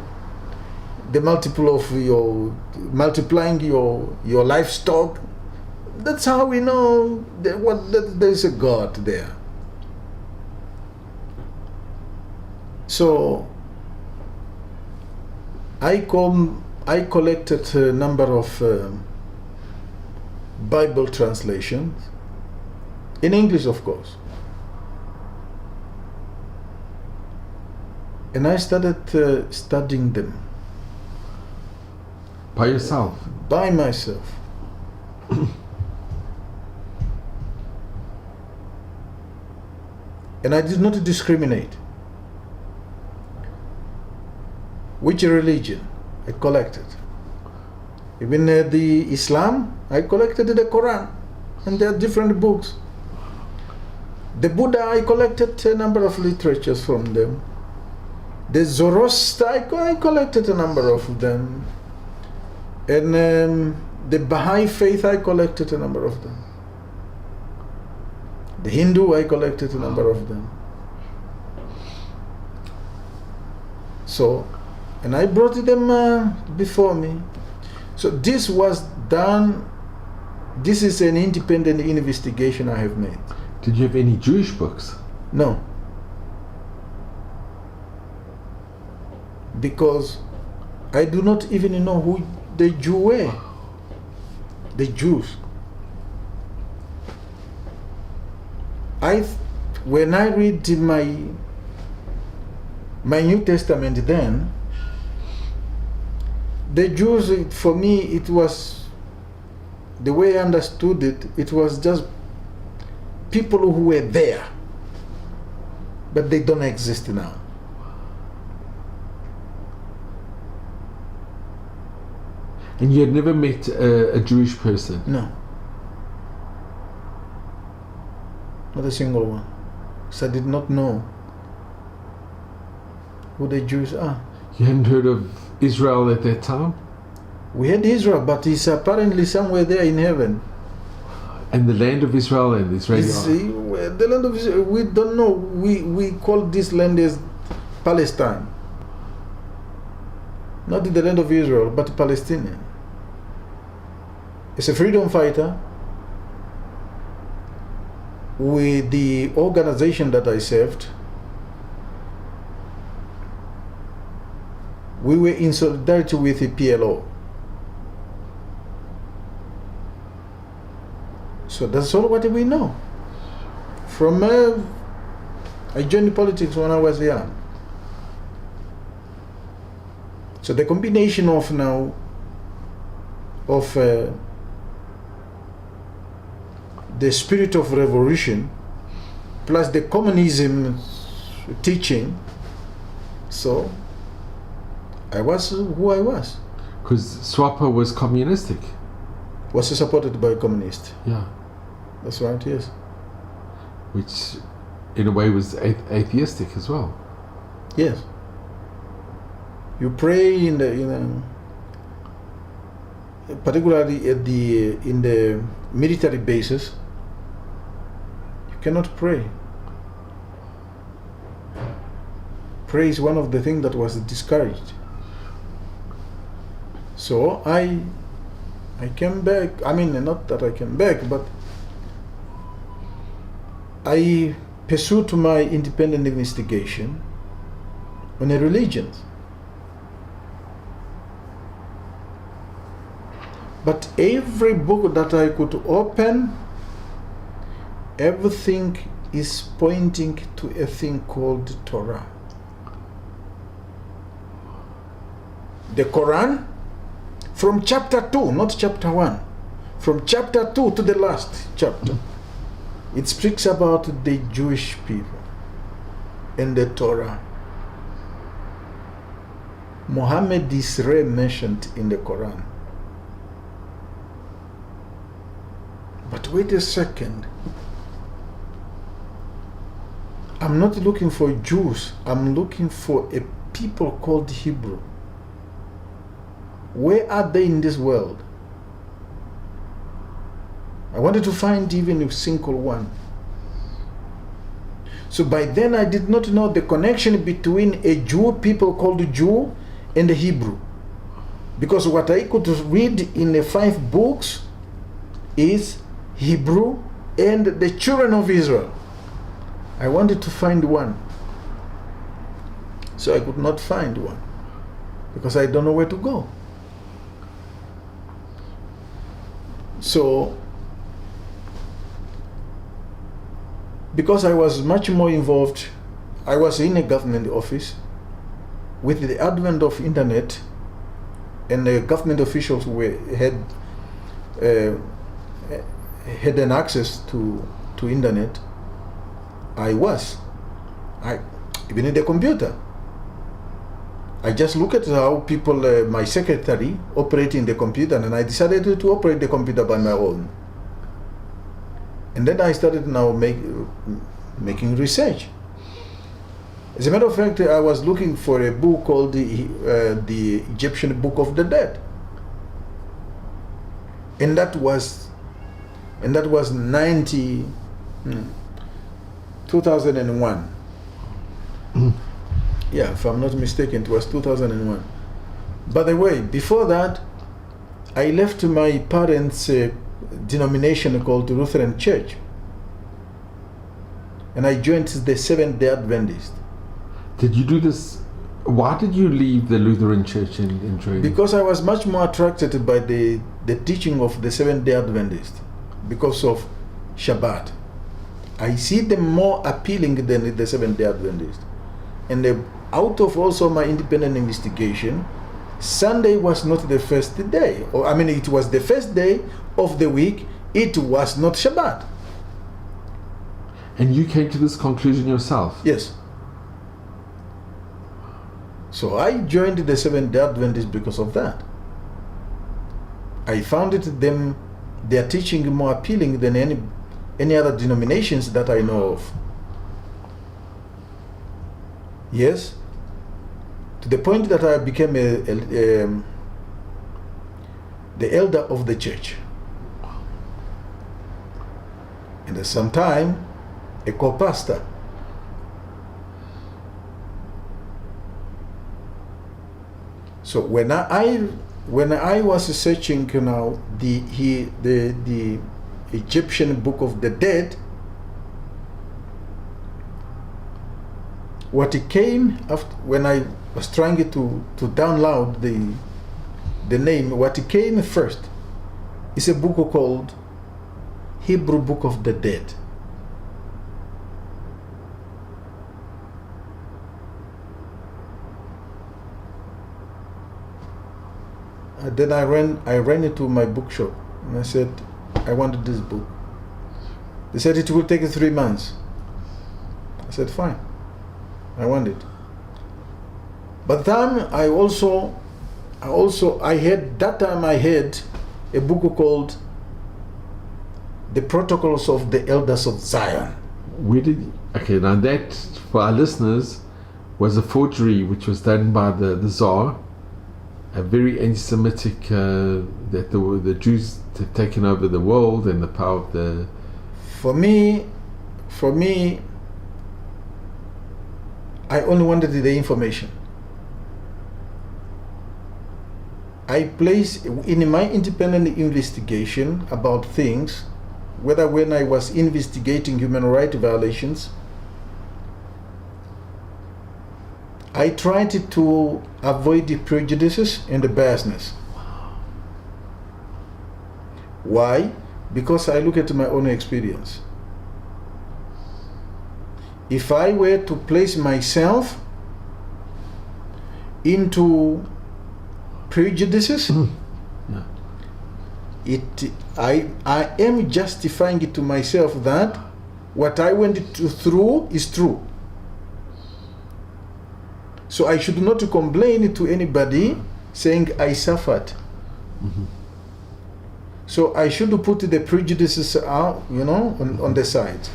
the multiplying your livestock. That's how we know that there's a God there. So I collected a number of Bible translations in English, of course. And I started studying them. By yourself? By myself. And I did not discriminate. Which religion I collected. Even the Islam, I collected the Quran. And there are different books. The Buddha, I collected a number of literatures from them. The Zoroaster, I collected a number of them. And the Baha'i faith, I collected a number of them. The Hindu, I collected a number of them. So, and I brought them before me. So this was done, this is an independent investigation I have made. Did you have any Jewish books? No. Because I do not even know who the Jew were. The Jews. When I read my New Testament then, the Jews, for me, it was, the way I understood it, it was just people who were there, but they don't exist now. And you had never met a Jewish person? No. Not a single one. So I did not know who the Jews are. You hadn't heard of Israel at that time? We had Israel, but it's apparently somewhere there in heaven. And the land of Israel and Israel? The land of Israel, we don't know. We call this land as Palestine. Not the land of Israel, but Palestinian. It's a freedom fighter. With the organization that I served, we were in solidarity with the PLO. So that's all what we know. From I joined politics when I was young. So the combination of now of the spirit of revolution plus the communism teaching, so I was who I was. Because SWAPO was communistic. was supported by communists. Yeah. That's right, yes. Which, in a way, was atheistic as well. Yes. You pray in the particularly in the military bases. You cannot pray. Prayer is one of the things that was discouraged. So I came back. I mean, not that I came back, but I pursued my independent investigation on a religion. But every book that I could open, everything is pointing to a thing called Torah. The Quran, from chapter 2, not chapter 1, from chapter 2 to the last chapter, it speaks about the Jewish people and the Torah. Muhammad is mentioned in the Quran. But wait a second. I'm not looking for Jews. I'm looking for a people called Hebrew. Where are they in this world? I wanted to find even a single one. So by then I did not know the connection between a Jew, people called Jew, and the Hebrew. Because what I could read in the 5 books is Hebrew and the children of Israel. I wanted to find one. So I could not find one. Because I don't know where to go. So, because I was much more involved, I was in a government office. With the advent of internet, and the government officials had an access to internet, I even in the computer. I just look at how people, my secretary, operating the computer, and I decided to operate the computer by my own. And then I started now making research. As a matter of fact, I was looking for a book called the Egyptian Book of the Dead, and that was 2001. Yeah, if I'm not mistaken, it was 2001. By the way, before that, I left my parents' denomination called Lutheran Church, and I joined the Seventh-day Adventist. Did you do this? Why did you leave the Lutheran Church and join? Because I was much more attracted by the teaching of the Seventh-day Adventist because of Shabbat. I see them more appealing than the Seventh-day Adventist. And out of also my independent investigation, Sunday was not the first day. It was the first day of the week. It was not Shabbat. And you came to this conclusion yourself? Yes. So I joined the Seventh-day Adventists because of that. I found their teaching more appealing than any other denominations that I know of. Yes, to the point that I became the elder of the church, and at some time a co-pastor. So when I was searching now the Egyptian Book of the Dead, what it came after, when I was trying to download the name, what it came first is a book called Hebrew Book of the Dead. Then I ran into my bookshop and I said, I wanted this book. They said it will take 3 months. I said, fine, I want it. But then I had a book called The Protocols of the Elders of Zion. Okay, now that, for our listeners, was a forgery which was done by the Tsar, a very anti-Semitic, that the Jews had taken over the world and the power of the... For me, I only wanted the information. I place in my independent investigation about things, whether when I was investigating human rights violations, I tried to avoid the prejudices and the biasness. Why? Because I look at my own experience. If I were to place myself into prejudices, I am justifying it to myself that what I went through is true. So I should not complain to anybody saying I suffered. So I should put the prejudices out, on the side,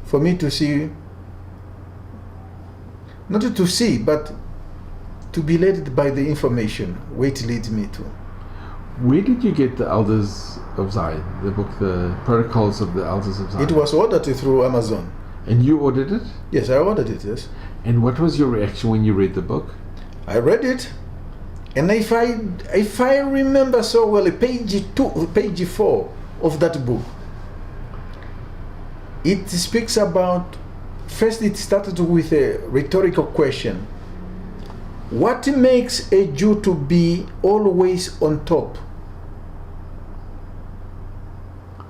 for me to see, not to see, but to be led by the information where it leads me to. Where did you get the Elders of Zion, the book, the Protocols of the Elders of Zion? It was ordered through Amazon. And you ordered it? Yes, I ordered it, yes. And what was your reaction when you read the book? I read it, and if I remember so well, page 4 of that book, it speaks about, first it started with a rhetorical question. What makes a Jew to be always on top?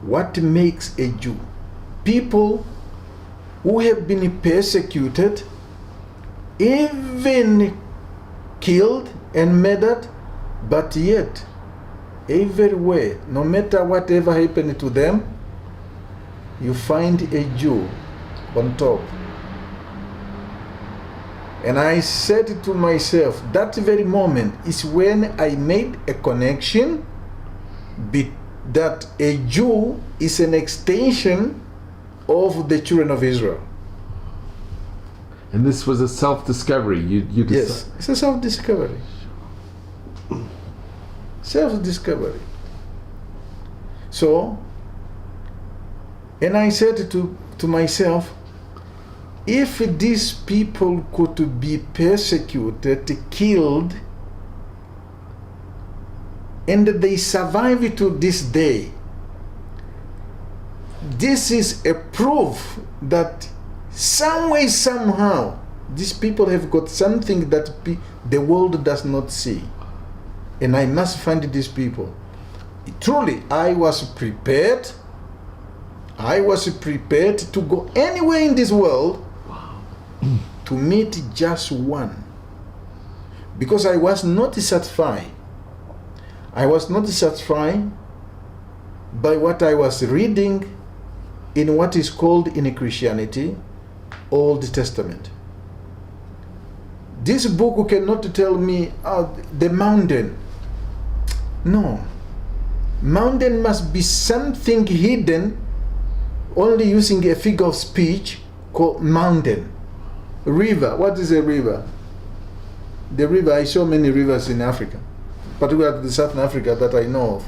What makes a Jew? People who have been persecuted, even killed and murdered, but yet everywhere, no matter whatever happened to them, you find a Jew on top. And I said to myself, that very moment is when I made a connection that a Jew is an extension of the children of Israel. And this was a self-discovery. Yes, it's a self-discovery. Self-discovery. So, and I said to myself, if these people could be persecuted, killed, and they survive to this day, this is a proof that some way, somehow, these people have got something that the world does not see. And I must find these people. Truly, I was prepared. I was prepared to go anywhere in this world to meet just one. Because I was not satisfied. I was not satisfied by what I was reading in what is called in Christianity Old Testament. This book cannot tell me the mountain. No. Mountain must be something hidden, only using a figure of speech called mountain. River. What is a river? The river, I saw many rivers in Africa, particularly Southern Africa that I know of.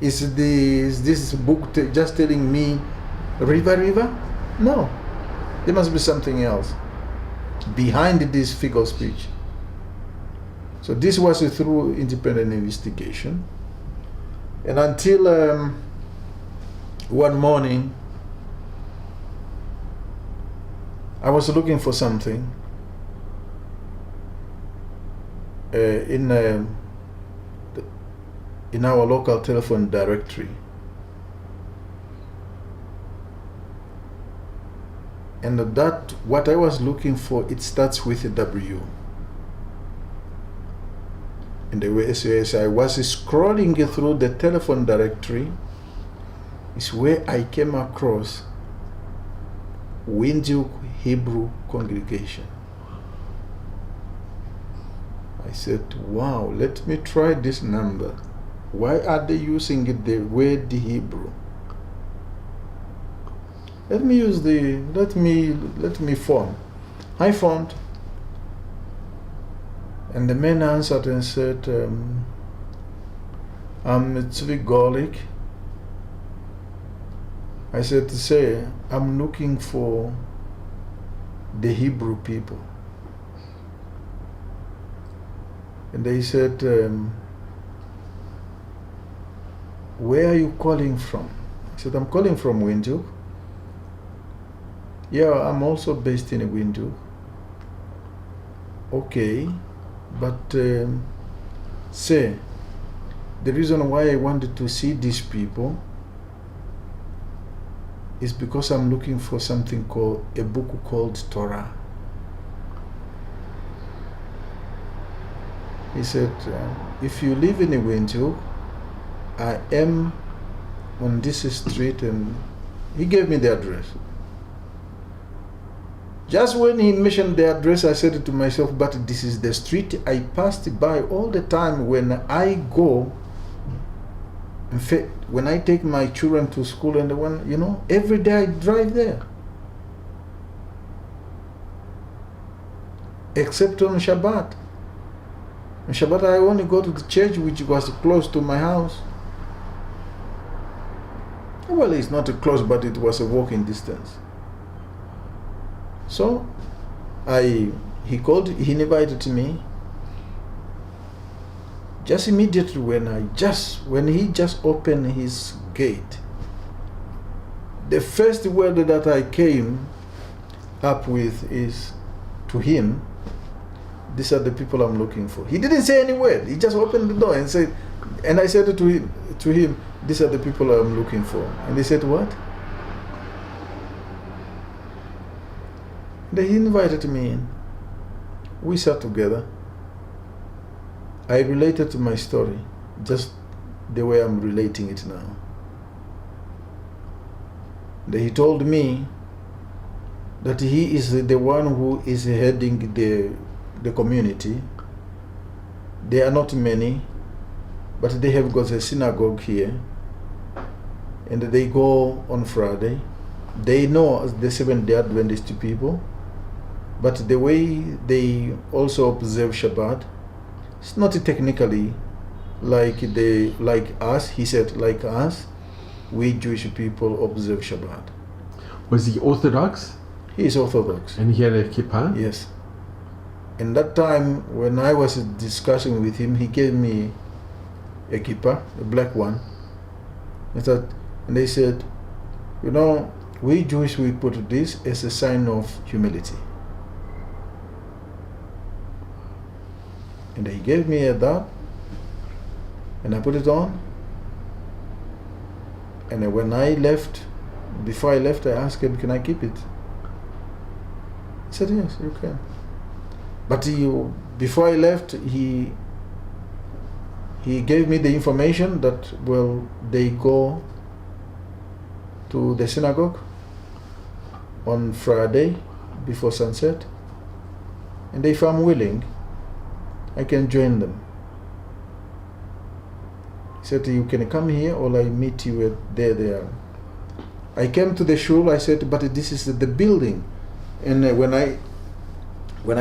Is this book just telling me river? No. There must be something else behind this figure of speech. So this was through independent investigation. And until one morning, I was looking for something in our local telephone directory. And that, what I was looking for, it starts with a W. And as I was scrolling through the telephone directory, is where I came across Windhoek Hebrew Congregation. I said, wow, let me try this number. why are they using the word Hebrew? Let me use let me phone. I phoned, and the man answered and said, I'm Tzvi Golik. I said, say, I'm looking for the Hebrew people. And they said, where are you calling from? I said, I'm calling from Windhoek. Yeah, I'm also based in Windhoek. Okay, but say, the reason why I wanted to see these people is because I'm looking for something called, a book called Torah. He said, if you live in Windhoek, I am on this street, and he gave me the address. Just when he mentioned the address, I said to myself, but this is the street I passed by all the time when I go. In fact, when I take my children to school, and when, every day I drive there. Except on Shabbat. On Shabbat I only go to the church which was close to my house. Well, it's not close, but it was a walking distance. So, he called, he invited me. Just immediately when he just opened his gate, the first word that I came up with is to him, these are the people I'm looking for. He didn't say any word. He just opened the door and said, and I said to him, these are the people I'm looking for. And he said, what? Then he invited me in. We sat together. I related to my story, just the way I'm relating it now. Then he told me that he is the one who is heading the community. There are not many, but they have got a synagogue here, and they go on Friday. They know the Seventh-day Adventist people, but the way they also observe Shabbat, it's not technically like us. He said, like us, we Jewish people observe Shabbat. Was he Orthodox? He is Orthodox. And he had a kippah? Yes. And that time, when I was discussing with him, he gave me a kippah, a black one. And they said, we Jewish, we put this as a sign of humility. And he gave me that, and I put it on. And when I left, before I left, I asked him, can I keep it? He said, yes, you can. But before I left, he gave me the information that, they go to the synagogue on Friday before sunset, and if I'm willing, I can join them. He said, you can come here, or I meet you at there. I came to the shul. I said, but this is the building. And when I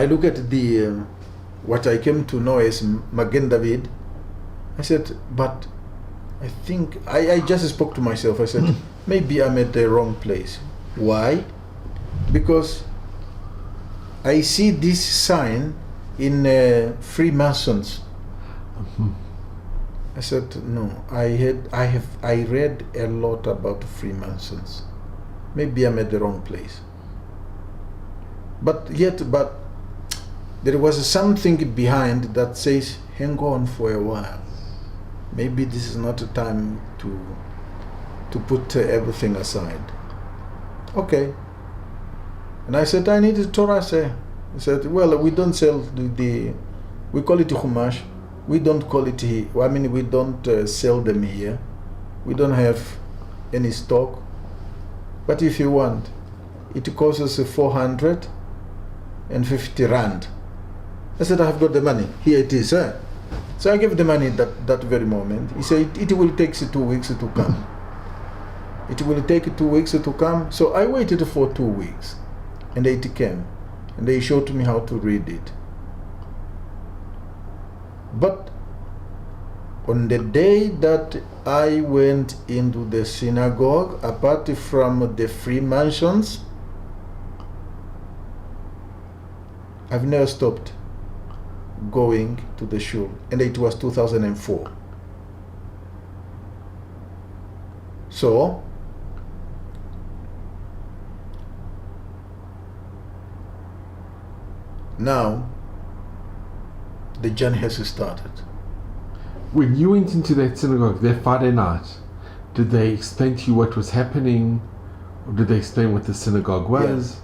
look at the what I came to know as Magen David, I said, but I think I just spoke to myself. I said, maybe I'm at the wrong place. Why? Because I see this sign in Freemasons. I said, no, I read a lot about Freemasons. Maybe I'm at the wrong place. But there was something behind that says, hang on for a while. Maybe this is not a time to put everything aside. Okay. And I said, I need a Torah say. He said, well, we don't sell we call it Chumash. We don't call it we don't sell them here. We don't have any stock. But if you want, it costs us 450 rand. I said, I've got the money. Here it is, So I gave the money that very moment. He said, it will take 2 weeks to come. It will take 2 weeks to come. So I waited for 2 weeks. And it came. And they showed me how to read it. But on the day that I went into the synagogue, apart from the free mansions, I've never stopped going to the shul, and it was 2004. So now the journey has started. When you went into that synagogue that Friday night, did they explain to you what was happening, or did they explain what the synagogue was? Yes.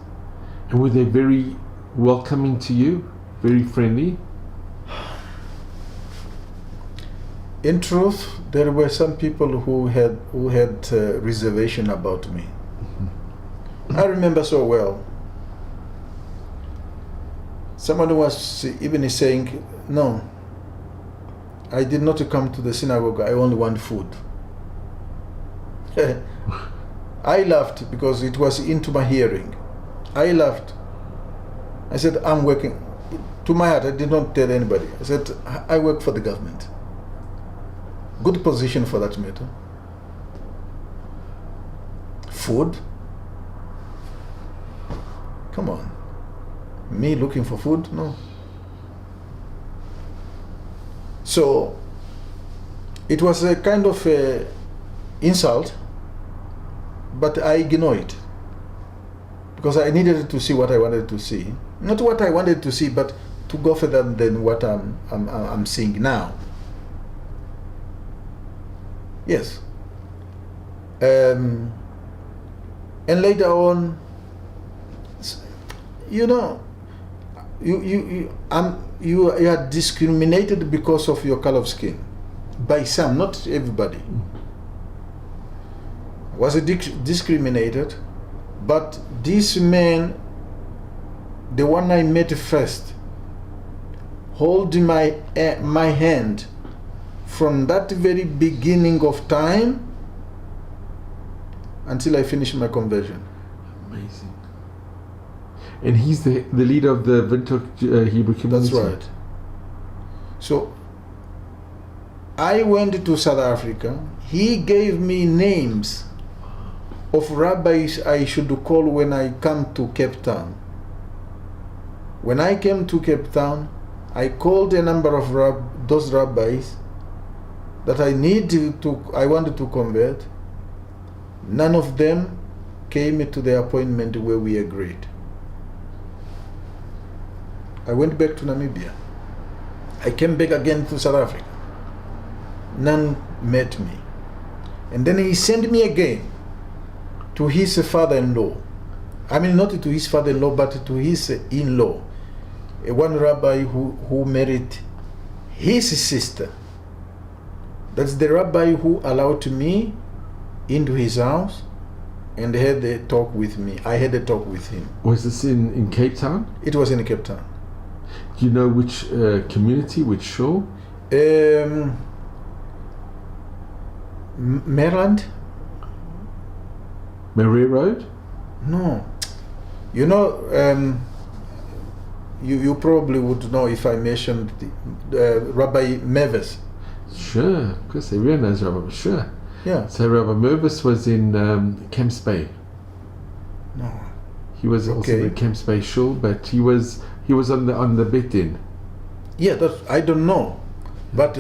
And were they very welcoming to you, very friendly? In truth, there were some people who had reservation about me. I remember so well. Someone was even saying, "No, I did not come to the synagogue. I only want food." I laughed because it was into my hearing. I laughed. I said, "I'm working." To my heart, I did not tell anybody. I said, "I work for the government." Good position for that matter. Food? Come on. Me looking for food? No. So it was a kind of a insult, but I ignored it because I needed to see what I wanted to see. Not what I wanted to see, but to go further than what I'm seeing now. Yes. And later on, you know, you are discriminated because of your color of skin by some, not everybody. Was discriminated, but this man, the one I met first, hold my hand from that very beginning of time until I finish my conversion. Amazing. And he's the leader of the Windhoek Hebrew community. That's right. So I went to South Africa. He gave me names of rabbis I should call when I come to Cape Town. When I came to Cape Town, I called a number of those rabbis that I wanted to convert. None of them came to the appointment where we agreed. I went back to Namibia. I came back again to South Africa. None met me. And then he sent me again to his father-in-law. I mean, not to his father-in-law, but to his in-law. One rabbi who married his sister. That's the rabbi who allowed me into his house and had a talk with me. I had a talk with him. Was this in Cape Town? It was in Cape Town. Do you know which community, which shul? Maryland? Marais Road? No. You know, you probably would know if I mentioned Rabbi Mevis. Sure, of course, everyone knows Rabbi. Sure. Yeah. So Rabbi Mervis was in Camps Bay. No. He was also in the Camps Bay shul, but he was on the bed then. Yeah, I don't know, but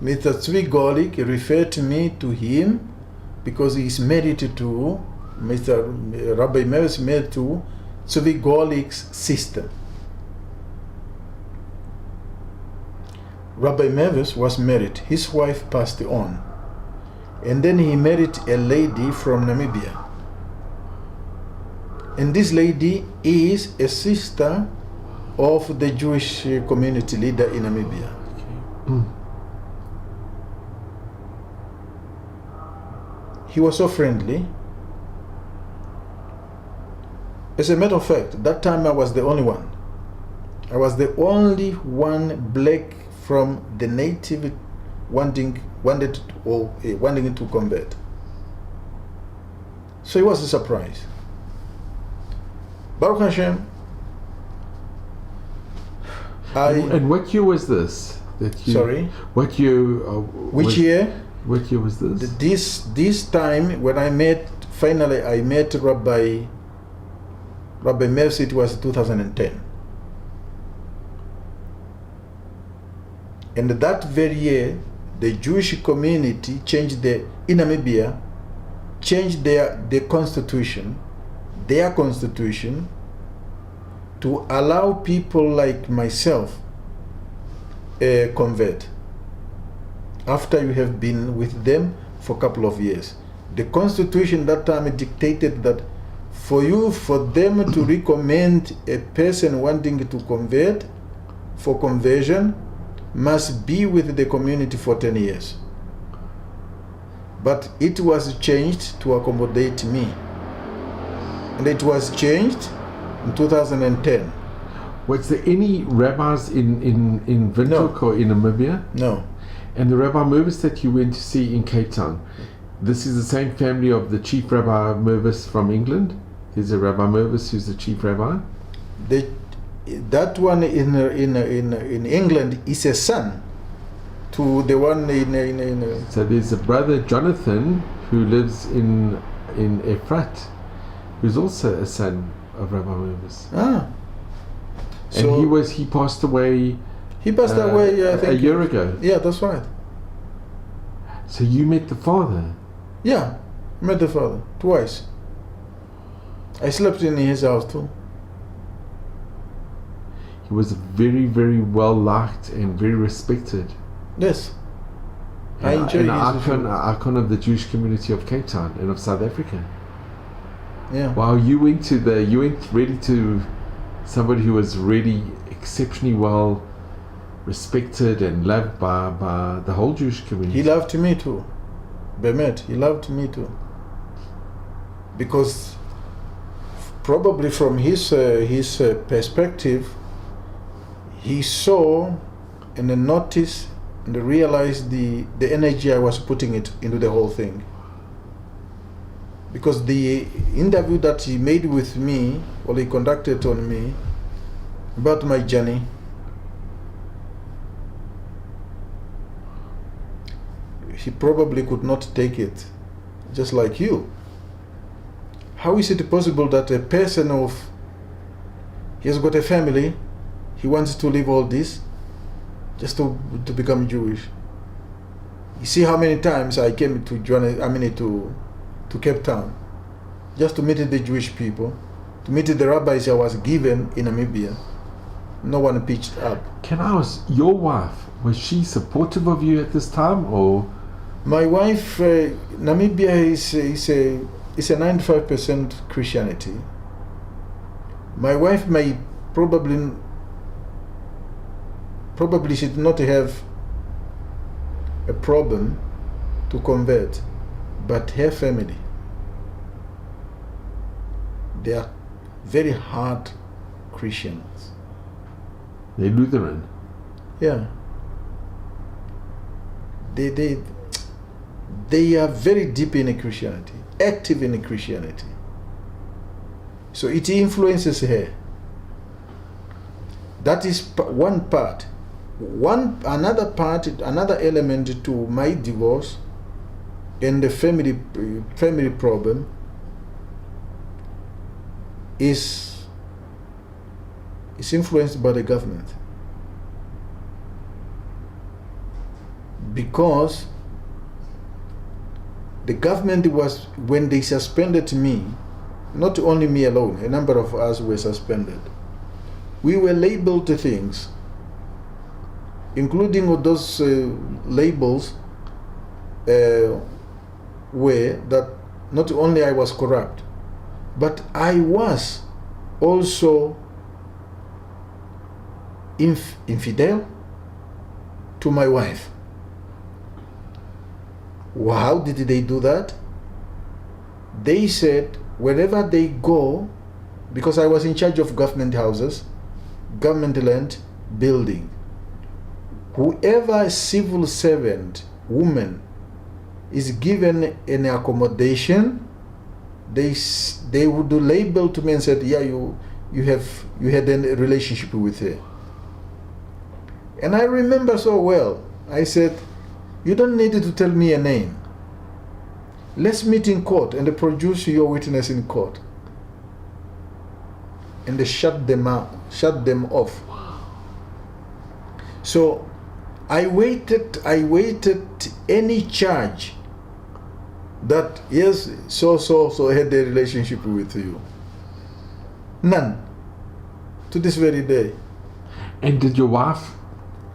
Mr. Tzvi Golik referred me to him because he's married to Mr. Rabbi Mevis, married to Tzvi Golik's sister. Rabbi Mevis was married. His wife passed on. And then he married a lady from Namibia. And this lady is a sister of the Jewish community leader in Namibia. Okay. He was so friendly. As a matter of fact, that time I was the only one. I was the only one black from the native wanting to convert. So it was a surprise. Baruch Hashem. And what year was this? Sorry? What year? Which year? What year was this? This time when I met Rabbi Mercy, it was 2010. And that very year, the Jewish community in Namibia changed their constitution to allow people like myself convert after you have been with them for a couple of years. The constitution that time dictated that for them to recommend a person wanting to convert for conversion must be with the community for 10 years. But it was changed to accommodate me. And it was changed in 2010. Was there any rabbis in Windhoek or in Namibia? No. And the Rabbi Mervis that you went to see in Cape Town, this is the same family of the Chief Rabbi Mervis from England? There's a Rabbi Mervis who's the Chief Rabbi? That one in England is a son to the one in So there's a brother Jonathan who lives in Efrat, who's also a son of Rabbi Mervis. Ah. And So he passed away. he passed away, I think, a year ago. Yeah, that's right. So you met the father. Yeah, met the father twice. I slept in his house too. He was very, very well liked and very respected. Yes. I enjoyed an icon of the Jewish community of Cape Town and of South Africa. Yeah. Wow, you went really to somebody who was really exceptionally well respected and loved by the whole Jewish community. He loved me too. Bemet, he loved me too. Because probably from his perspective, he saw and noticed and realized the energy I was putting into the whole thing. Because the interview that he made with me, or he conducted on me, about my journey, he probably could not take it, just like you. How is it possible that a person he has got a family, he wants to leave all this just to become Jewish? You see how many times I came to Cape Town just to meet the Jewish people, to meet the rabbis I was given in Namibia. No one pitched up. Can I ask, your wife, was she supportive of you at this time, or? My wife, Namibia is a 95% Christianity. My wife may probably should not have a problem to convert, but her family, they are very hard Christians. They're Lutheran. Yeah. They are very deep in Christianity, active in Christianity. So it influences her. That is one part. Another element to my divorce and the family problem is influenced by the government. Because the government was, when they suspended me, not only me alone, a number of us were suspended. We were labeled to things, including those labels were that not only I was corrupt, but I was also infidel to my wife. How did they do that? They said whenever they go, because I was in charge of government houses, government land, building, whoever civil servant, woman, is given an accommodation, they would label to me and said, yeah, you had a relationship with her. And I remember so well. I said, you don't need to tell me a name. Let's meet in court and produce your witness in court. And they shut them off. So I waited any charge that yes, so had a relationship with you. None. To this very day. And did your wife,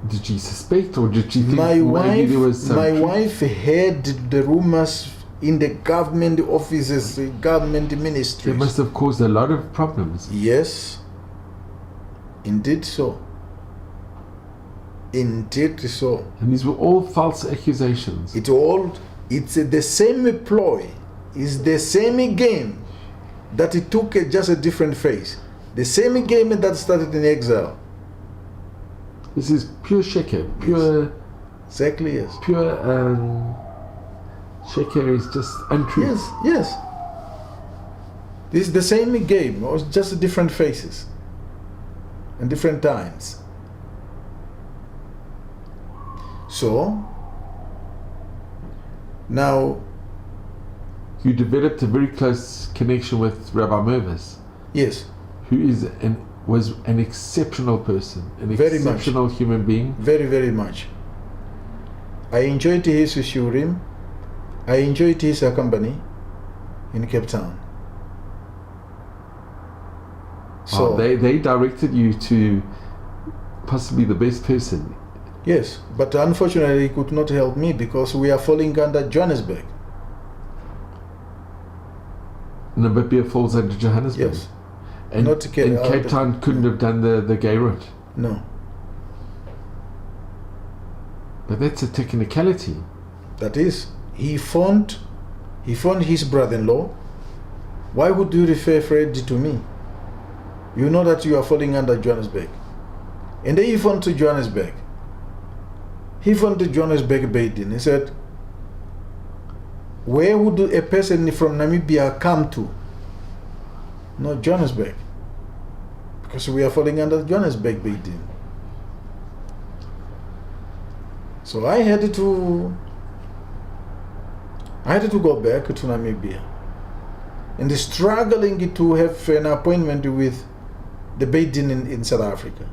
did she suspect, or did she think my maybe there was some truth? wife heard the rumors in the government offices, the government ministries. It must have caused a lot of problems. Yes, indeed so. Indeed so. And these were all false accusations. It's the same ploy, it's the same game that it took just a different face. The same game that started in exile. This is pure sheker, pure. Yes. Exactly, yes. Pure sheker is just untruth. Yes. This is the same game, or just different faces and different times. So now you developed a very close connection with Rabbi Mervis. Yes. Who was an exceptional person, an very exceptional much. Human being. Very, very much. I enjoyed his shurim. I enjoyed his company in Cape Town. So they directed you to possibly the best person. Yes, but unfortunately he could not help me because we are falling under Johannesburg. Namibia falls under Johannesburg. Yes. And Cape Town couldn't have done the gay route. No. But that's a technicality. That is. He phoned his brother-in-law. Why would you refer Fred to me? You know that you are falling under Johannesburg. And then he phoned to Johannesburg. He phoned to Johannesburg Beidin. He said, where would a person from Namibia come to? No, Johannesburg. Because we are falling under Johannesburg Beidin. So I had to go back to Namibia. And struggling to have an appointment with the Beidin in South Africa.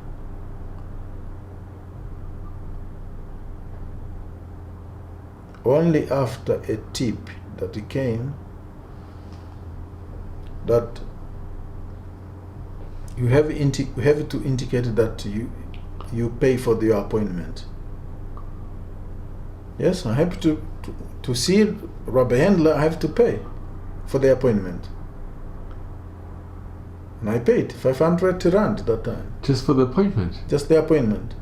Only after a tip that came that you have to indicate that you pay for your appointment. Yes, I have to see Rabbi Handler. I have to pay for the appointment, and I paid 500 rand that time. Just for the appointment? Just the appointment.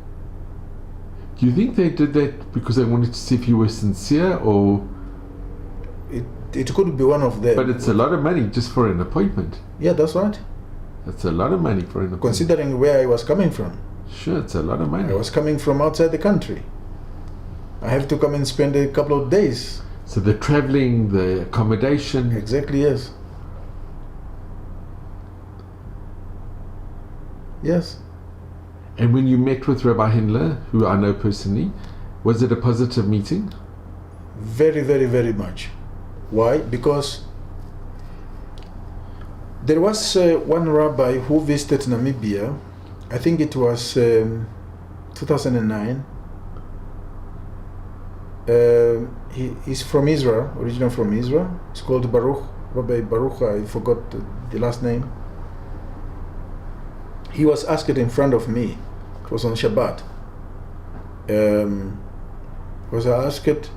Do you think they did that because they wanted to see if you were sincere, or? It could be one of them. But it's a lot of money just for an appointment. Yeah, that's right. That's a lot of money for an appointment. Considering where I was coming from. Sure, it's a lot of money. I was coming from outside the country. I have to come and spend a couple of days. So the traveling, the accommodation. Exactly, yes. Yes. And when you met with Rabbi Handler, who I know personally, was it a positive meeting? Very, very, very much. Why? Because there was one rabbi who visited Namibia. I think it was 2009. He's from Israel, originally from Israel. It's called Baruch, Rabbi Baruch. I forgot the last name. He was asked in front of me. It was on Shabbat. Was asked,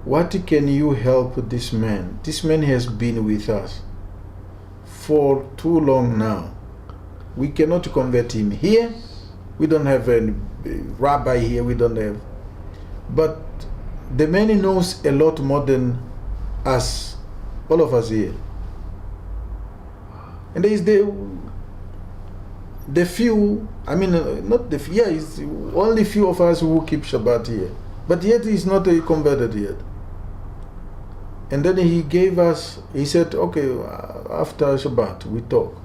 what can you help this man? This man has been with us for too long now. We cannot convert him here. We don't have a rabbi here. We don't have. But the man knows a lot more than us, all of us here. And there is the few, I mean, not the few, yeah, it's only few of us who keep Shabbat here. But yet he's not converted yet. And then he gave us, he said, okay, after Shabbat, we talk.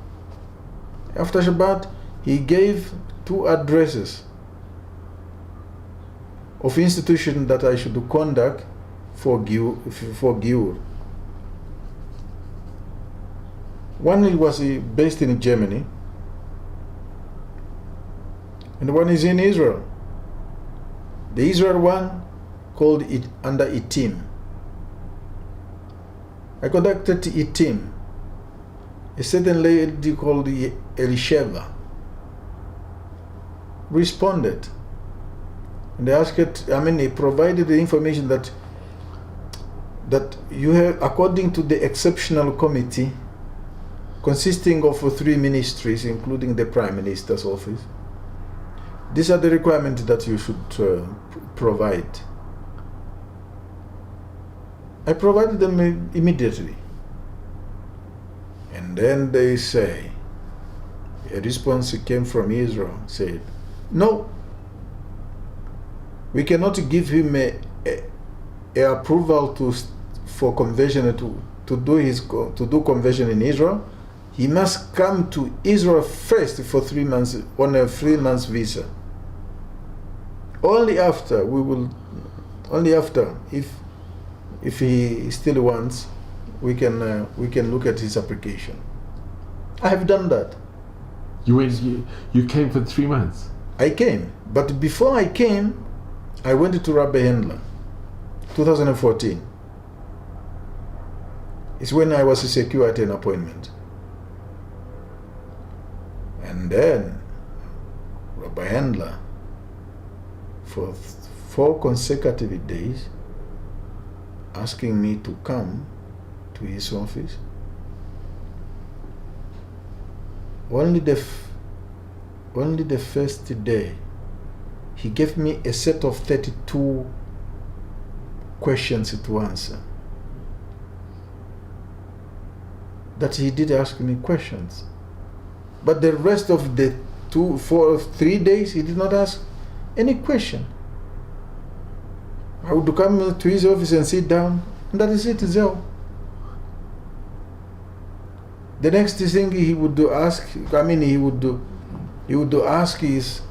After Shabbat, he gave 2 addresses of institution that I should conduct for Giur. One was based in Germany, and one is in Israel. The Israel one called it under Itim. I conducted Itim. A certain lady called Elisheva responded. And they asked it, he provided the information that you have, according to the exceptional committee, consisting of 3 ministries, including the Prime Minister's office, these are the requirements that you should provide. I provided them immediately. And then they say, a response came from Israel, said, no, we cannot give him a approval for conversion to do conversion in Israel. He must come to Israel first for 3 months on a 3-month visa. Only after if he still wants, we can look at his application. I have done that. You came for 3 months? I came, but before I came, I went to Rabbi Hendler, 2014. It's when I was secured an appointment. And then Rabbi Hendler, for 4 consecutive days, asking me to come to his office. Only the first day, he gave me a set of 32 questions to answer. That he did ask me questions. But the rest of the 3 days, he did not ask any question. I would come to his office and sit down, and that is it, Zell. The next thing he would ask, he would ask is,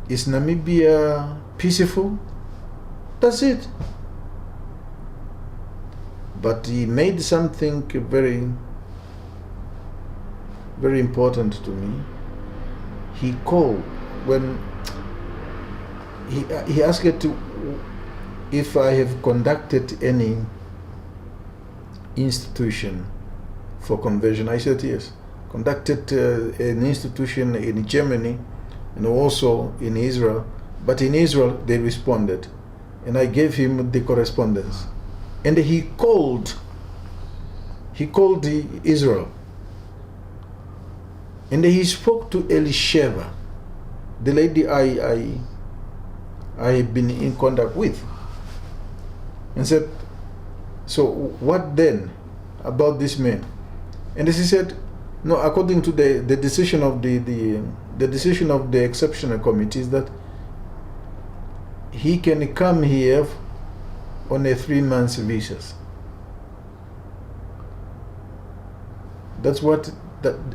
is Namibia peaceful? That's it. But he made something very, very important to me. He called when he asked if I have conducted any institution for conversion. I said yes. Conducted an institution in Germany and also in Israel. But in Israel they responded, and I gave him the correspondence. And he called Israel, and he spoke to Elisheva, the lady I had been in contact with, and said, so what then about this man? And she said, no, according to the decision of the decision of the exceptional committee is that he can come here on a 3-month visa. That's what.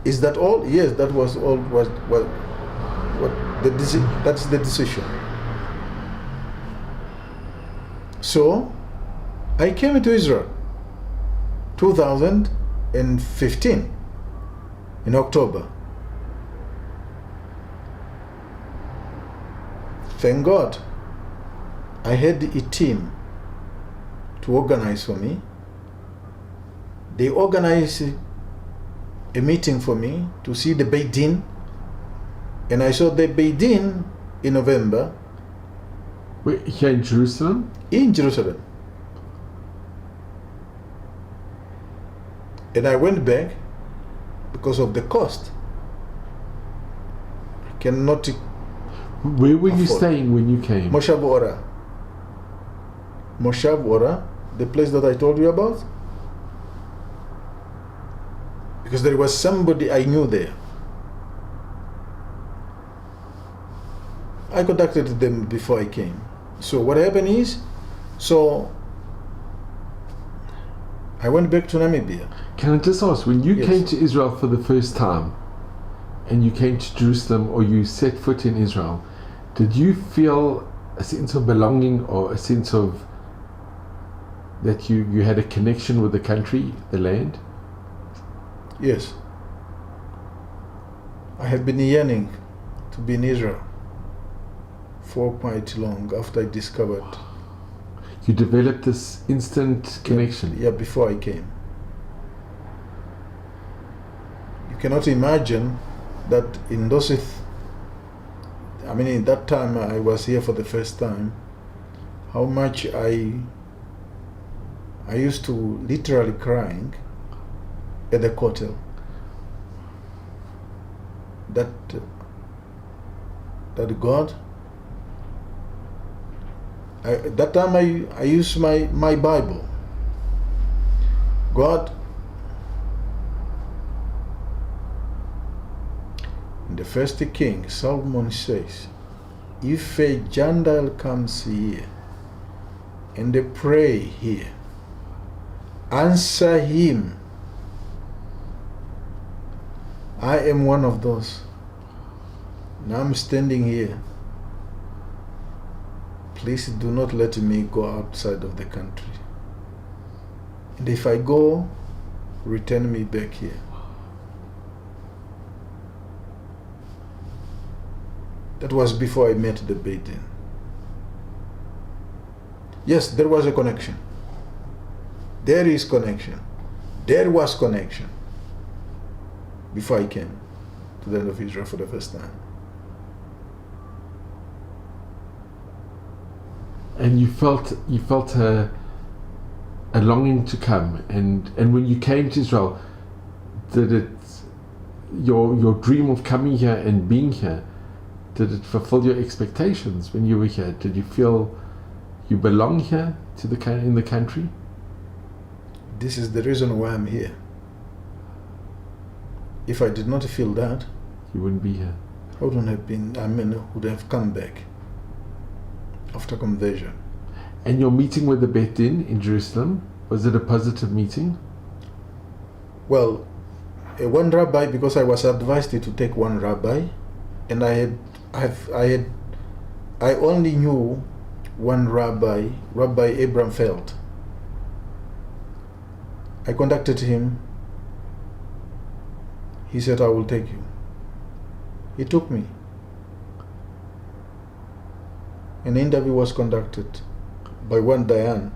Is that all? Yes, that was all. What that's the decision. So, I came to Israel, 2015, in October. Thank God, I had a team to organize for me. They organized a meeting for me to see the Beit Din, and I saw the Beit Din in November. Wait, here in Jerusalem? In Jerusalem. And I went back because of the cost. I cannot. Where were you staying when you came? Moshav Ora, the place that I told you about. because there was somebody I knew there. I contacted them before I came. So what happened is, I went back to Namibia. Can I just ask, when you Yes. came to Israel for the first time, and you came to Jerusalem, or you set foot in Israel, did you feel a sense of belonging, or a sense of that you had a connection with the country, the land? Yes. I have been yearning to be in Israel for quite long after I discovered. You developed this instant connection. Yeah, before I came. You cannot imagine that in those, in that time I was here for the first time, how much I used to literally crying at the hotel. That God, that time I used my Bible. God, in the first king, Solomon says, if a Gentile comes here and they pray here, answer him. I am one of those. Now I'm standing here. Please do not let me go outside of the country. And if I go, return me back here. That was before I met the Beit Din. Yes, there was a connection. There is connection. There was connection before I came to the land of Israel for the first time. And you felt a longing to come, and when you came to Israel, did it, your dream of coming here and being here, did it fulfill your expectations when you were here? Did you feel you belong here in the country? This is the reason why I'm here. If I did not feel that, you wouldn't be here. I wouldn't have been. Would have come back after conversion. And your meeting with the Beit Din in Jerusalem, was it a positive meeting? Well, one rabbi, because I was advised to take one rabbi, and I only knew one rabbi, Rabbi Abraham Feld. I contacted him. He said, I will take you. He took me. An interview was conducted by one Diane.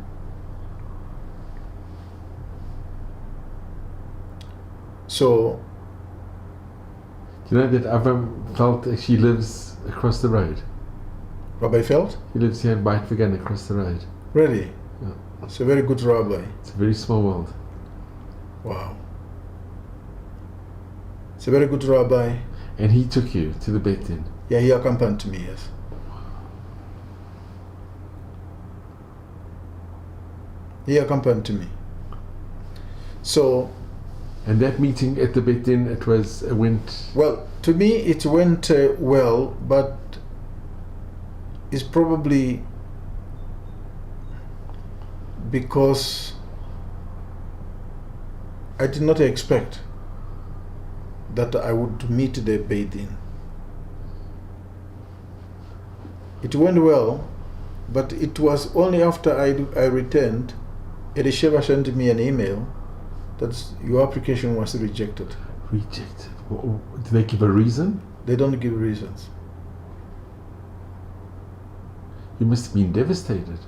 So, you know that Avram Felt actually lives across the road? Rabbi Feld? He lives here in Beit Vegan across the road. Really? Yeah. It's a very good rabbi. It's a very small world. Wow. It's a very good rabbi. And he took you to the Beit Din? Yeah, he accompanied me, yes. He accompanied me. So. And that meeting at the Beit Din, went. Well, to me it went well, but it's probably because I did not expect that I would meet the Beit Din. It went well, but it was only after I returned, Elisheva sent me an email that your application was rejected. Rejected? Did they give a reason? They don't give reasons. You must have been devastated.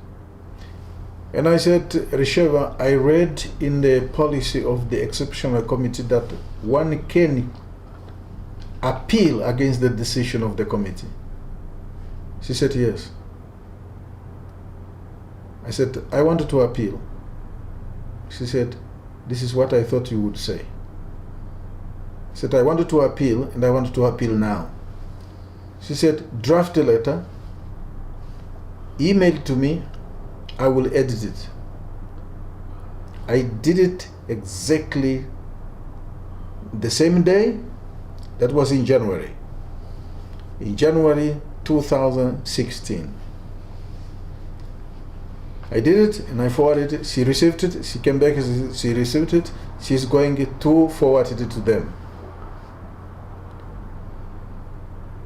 And I said, Elisheva, I read in the policy of the exceptional committee that one can appeal against the decision of the committee. She said, yes. I said, I wanted to appeal. She said, this is what I thought you would say. I said, I wanted to appeal, and I wanted to appeal now. She said, draft a letter, email it to me, I will edit it. I did it exactly the same day, that was in January. In January 2016. I did it and I forwarded it. She received it. She came back. She received it. She's going to forward it to them.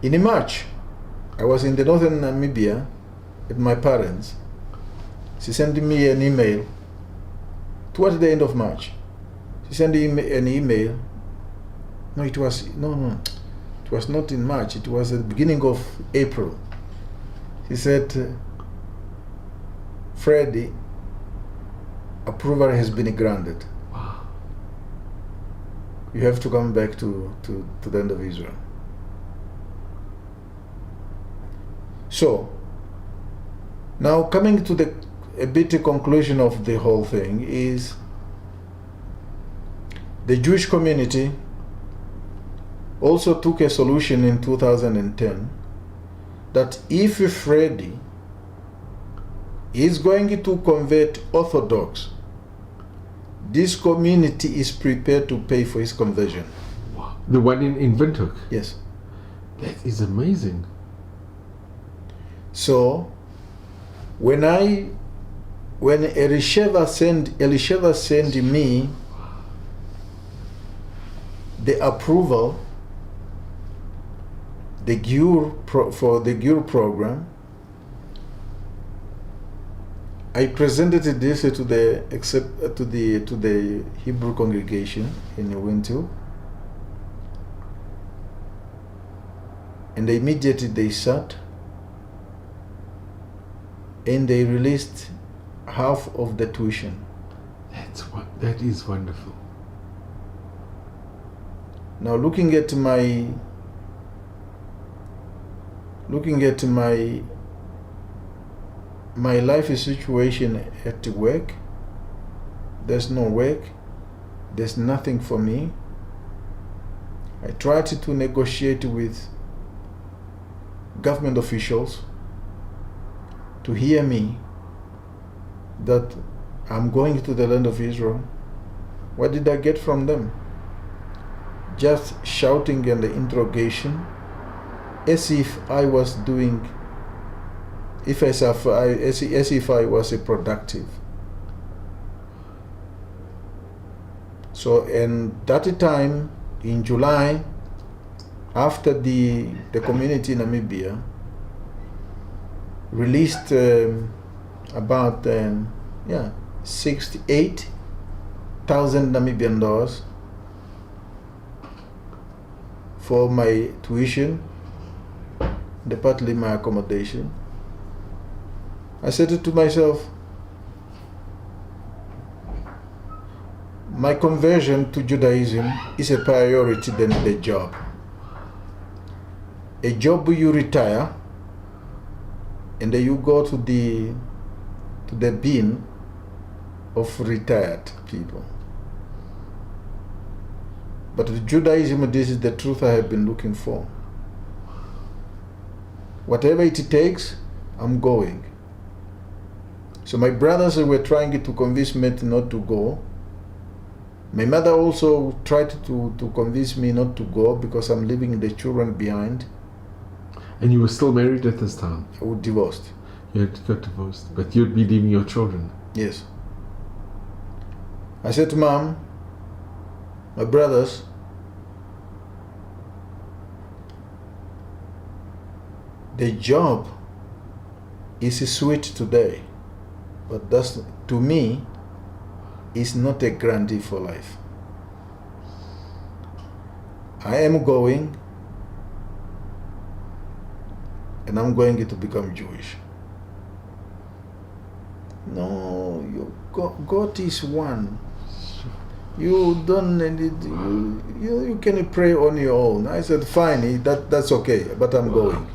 In March, I was in the northern Namibia with my parents. She sent me an email towards the end of March. She sent me an email. No, it was not in March. It was at the beginning of April. She said, Freddie, approval has been granted. Wow. You have to come back to the land of Israel. So, now coming to a bit of conclusion of the whole thing is the Jewish community also took a solution in 2010 that if Freddie is going to convert Orthodox, this community is prepared to pay for his conversion. Wow. The one in Windhoek? Yes. That is amazing. So, when Elisheva sent me the approval, for the GUR program, I presented this to the Hebrew congregation in Windhoek, and immediately they sat and they released half of the tuition. That is wonderful. Now looking at my life situation at work, there's no work, there's nothing for me. I tried to negotiate with government officials to hear me that I'm going to the land of Israel. What did I get from them? Just shouting and interrogation, as if I was doing, as if I was a productive. So, and that time in July, after the community in Namibia released about 68,000 Namibian dollars for my tuition, and partly my accommodation, I said to myself, my conversion to Judaism is a priority than the job. A job you retire and then you go to the bin of retired people. But with Judaism, this is the truth I have been looking for. Whatever it takes, I'm going. So my brothers were trying to convince me not to go. My mother also tried to convince me not to go because I'm leaving the children behind. And you were still married at this time? I was divorced. You had got divorced, but you'd be leaving your children? Yes. I said to Mom, my brothers, the job is sweet today, but that's, to me, is not a guarantee for life. I am going, and I'm going to become Jewish. No, God is one. You don't need, you can pray on your own. I said, fine, that's okay, but I'm going.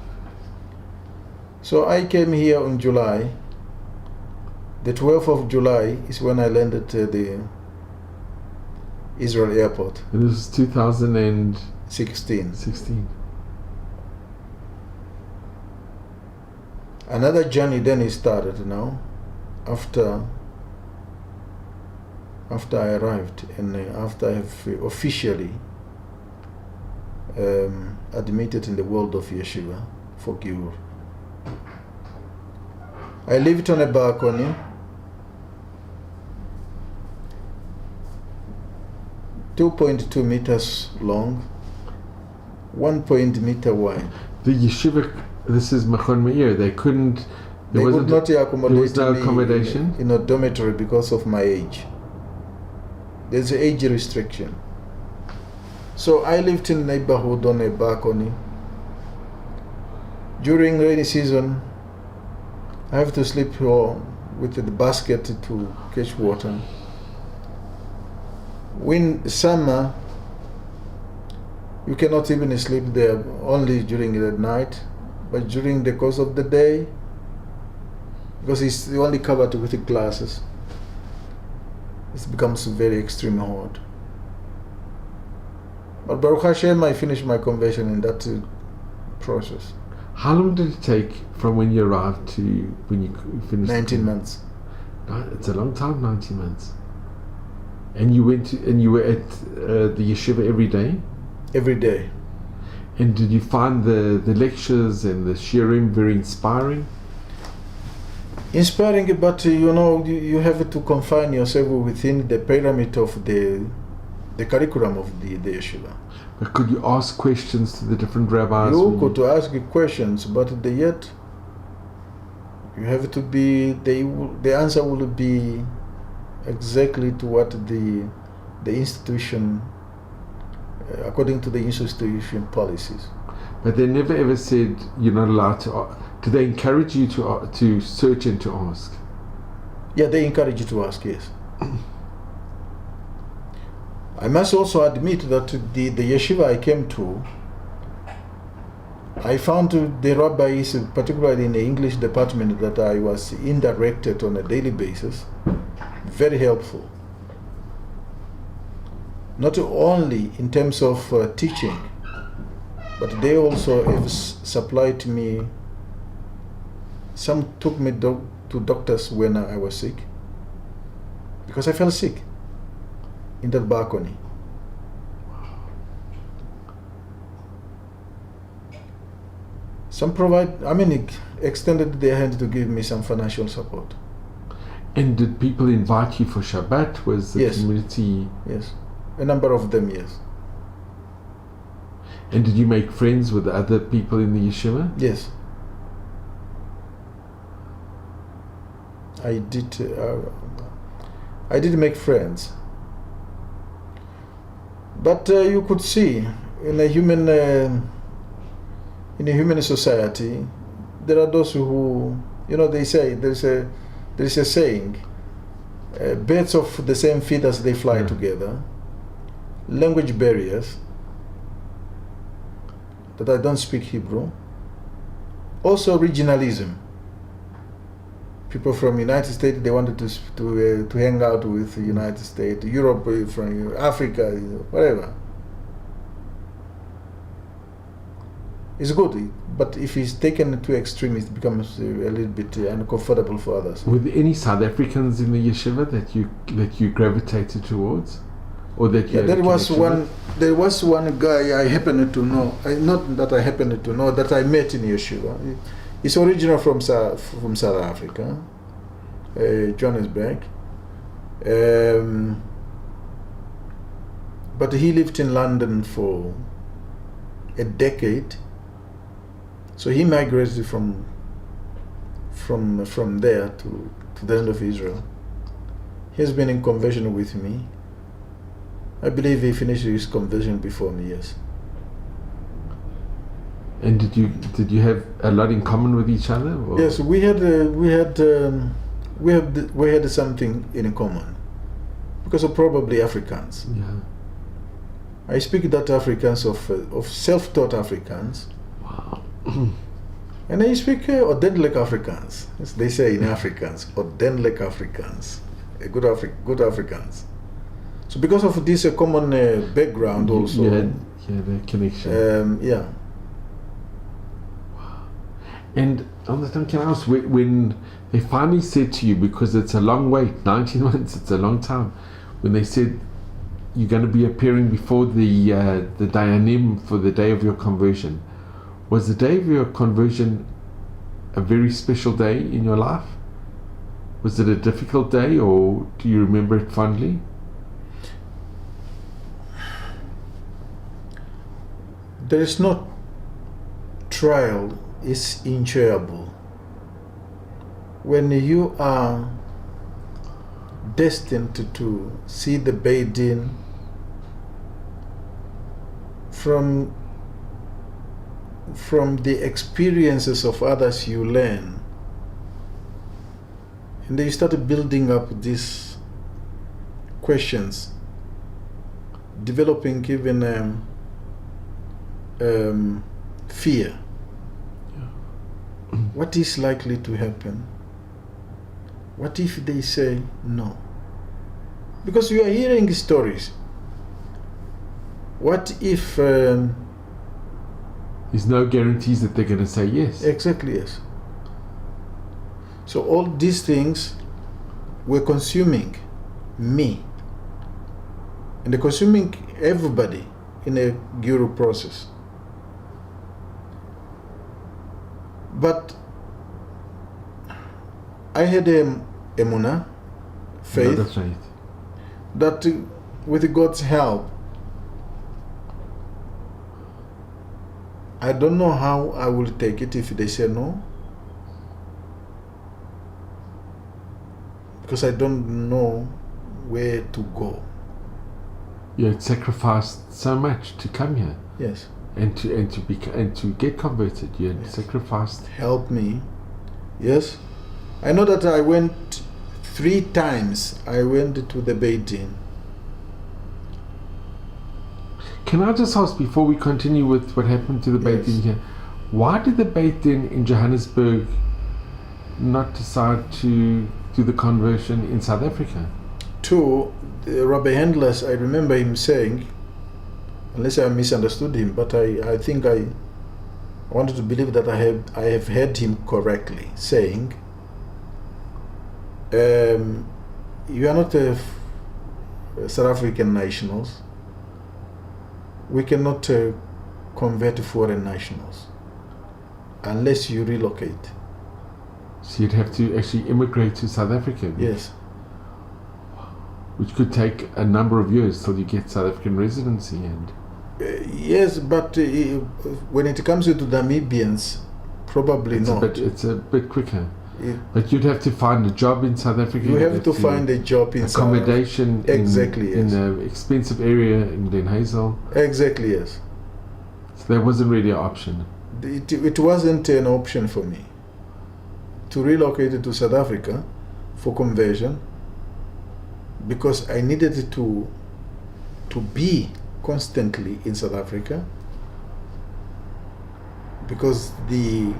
So I came here in July. The 12th of July is when I landed at the Israel airport. And this was 2016. 16. Another journey then is started now, after I arrived and after I have officially admitted in the world of yeshiva for Giur. I lived on a balcony. 2.2 meters long, 1 meter wide. The yeshiva, this is Machon Meir, they couldn't, They would not accommodate there was no me accommodation? in a dormitory because of my age. There's an age restriction. So I lived in a neighborhood on a balcony. During rainy season, I have to sleep with the basket to catch water. When summer, you cannot even sleep there only during the night, but during the course of the day, because it's only covered with the glasses, it becomes very extreme hot. But Baruch Hashem, I finished my conversion in that process. How long did it take from when you arrived to when you finished? 19 months. It's a long time, 19 months. And you went to, and you were at the yeshiva every day? Every day. And did you find the lectures and the shiurim very inspiring? Inspiring, but you have to confine yourself within the pyramid of the curriculum of the yeshiva. But could you ask questions to the different rabbis? You could ask questions, but yet you have to be, the answer will be exactly to what the institution, according to the institution policies. But they never ever said you're not allowed to. Do they encourage you to search and to ask? Yeah, they encourage you to ask, yes. I must also admit that the yeshiva I came to, I found the rabbis, particularly in the English department that I was indirected on a daily basis, very helpful. Not only in terms of teaching, but they also have supplied me. Some took me to doctors when I was sick, because I fell sick in that balcony. Some extended their hand to give me some financial support. And did people invite you for Shabbat? Was the community? Yes, a number of them, yes. And did you make friends with other people in the yeshiva? Yes. I did make friends. But you could see in a human society, there are those who, they say there is a saying, birds of the same feathers they fly together. Language barriers. That I don't speak Hebrew. Also regionalism. People from United States, they wanted to hang out with the United States, Europe, from Africa, whatever. It's good, but if it's taken to extreme, it becomes a little bit uncomfortable for others. Were there any South Africans in the yeshiva that you gravitated towards, or that you? Yeah, there was one guy I happened to know. Not that I happened to know, that I met in yeshiva. He's original from South Africa, Johannesburg, but he lived in London for a decade. So he migrated from there to the land of Israel. He has been in conversion with me. I believe he finished his conversion before me. Yes. And did you have a lot in common with each other? Or? Yes, we had something in common because of probably Africans. Yeah. I speak that Africans of self-taught Africans. Wow. And I speak Odenlek Africans, as they say in Africans, Odenlek Africans, good Africans. So because of this common background also. You had a connection. Yeah. And on the time, can I ask, when they finally said to you, because it's a long wait, 19 months, it's a long time, when they said, you're going to be appearing before the Dayanim for the day of your conversion. Was the day of your conversion a very special day in your life? Was it a difficult day, or do you remember it fondly? There is no trial is enjoyable. When you are destined to see the Beit-Din from the experiences of others, you learn, and then you start building up these questions, developing even fear. What is likely to happen? What if they say no? Because you are hearing stories. What if there's no guarantees that they're going to say yes? Exactly, yes. So all these things were consuming me, and they're consuming everybody in a guru process. But I had emunah, faith, that with God's help, I don't know how I will take it if they say no, because I don't know where to go. You had sacrificed so much to come here. Yes. And to get converted. You had sacrificed. Help me. Yes. I know that I went 3 times. I went to the Beit-Din. Can I just ask, before we continue with what happened to the Beit-Din here, why did the Beit-Din in Johannesburg not decide to do the conversion in South Africa? Rabbi Handlers, I remember him saying, unless I misunderstood him, but I think I wanted to believe that I have heard him correctly, saying, you are not South African nationals. We cannot convert foreign nationals unless you relocate. So you'd have to actually immigrate to South Africa? Yes. Which could take a number of years till you get South African residency. And yes, but when it comes to Namibians, probably not. It's a bit quicker. But you'd have to find a job in South Africa. You have to find a job in accommodation exactly, in an expensive area in Glen Hazel. Exactly, yes. So that wasn't really an option. It wasn't an option for me to relocate to South Africa for conversion, because I needed to be constantly in South Africa, because the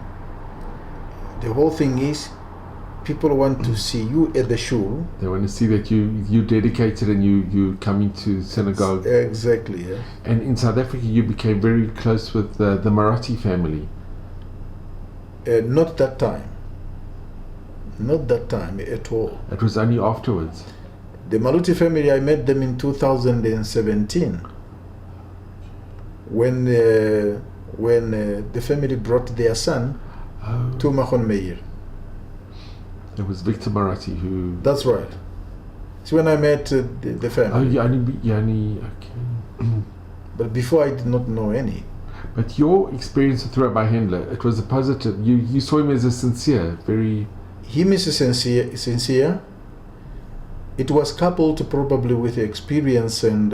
whole thing is people want to see you at the shul. They want to see that you dedicated and you coming to synagogue. Exactly, yes. And in South Africa you became very close with the Marathi family. Not that time. Not that time at all. It was only afterwards. The Maruti family, I met them in 2017 when the family brought their son to Mahon Meir. It was Victor Marathi who... That's right. It's when I met the family. Oh, Yani, okay. But before I did not know any. But your experience with Rabbi Handler, it was a positive. You saw him as a sincere, very... Him is sincere. It was coupled probably with experience and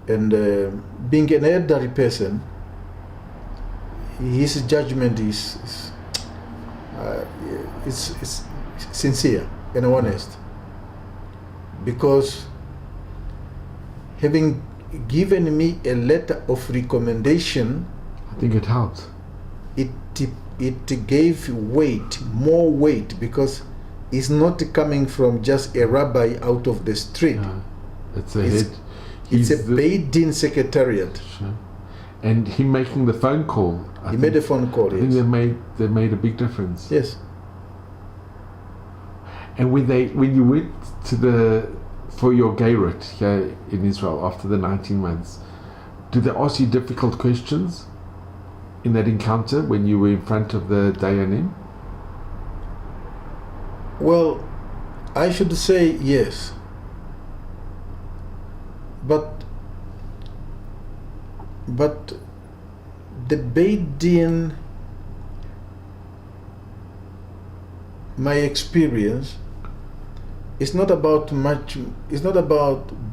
being an elderly person. His judgment is sincere and honest, because having given me a letter of recommendation, I think it helped. It gave more weight, because it's not coming from just a rabbi out of the street. It's a Beit-Din secretariat. Sure. And him making the phone call. He made a phone call. I think they made a big difference. Yes. And when you went to the for your Geirut here in Israel after the 19 months, did they ask you difficult questions in that encounter when you were in front of the Dayanim? Well, I should say yes. But the Beit Din, my experience, it's not about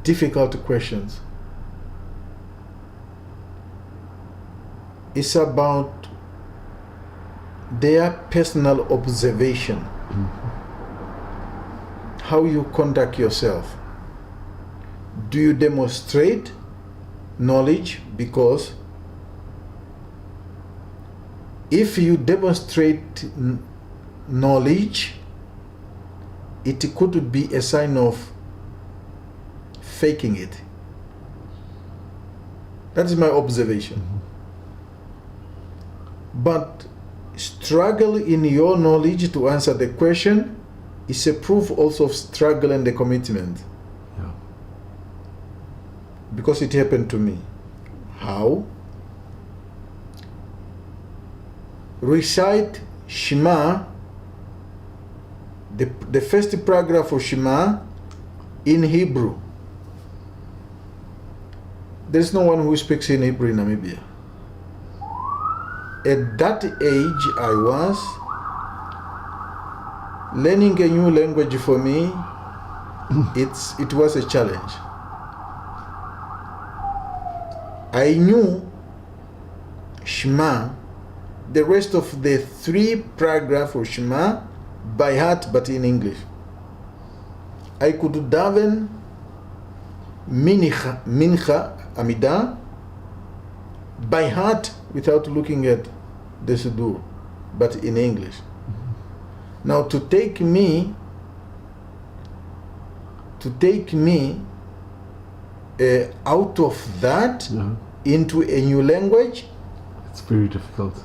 difficult questions. It's about their personal observation, how you conduct yourself. Do you demonstrate knowledge? Because if you demonstrate knowledge, it could be a sign of faking it. That is my observation. But struggle in your knowledge to answer the question is a proof also of struggle and the commitment. Yeah. Because it happened to me. How? Recite Shema, the first paragraph of Shema in Hebrew. There's no one who speaks in Hebrew in Namibia. At that age, I was learning a new language for me. It was a challenge. I knew Shema, the rest of the 3 paragraphs of Shema by heart, but in English. I could daven Mincha, Amidah, by heart without looking at the Siddur, but in English. Now to take me out of that into a new language, it's very difficult.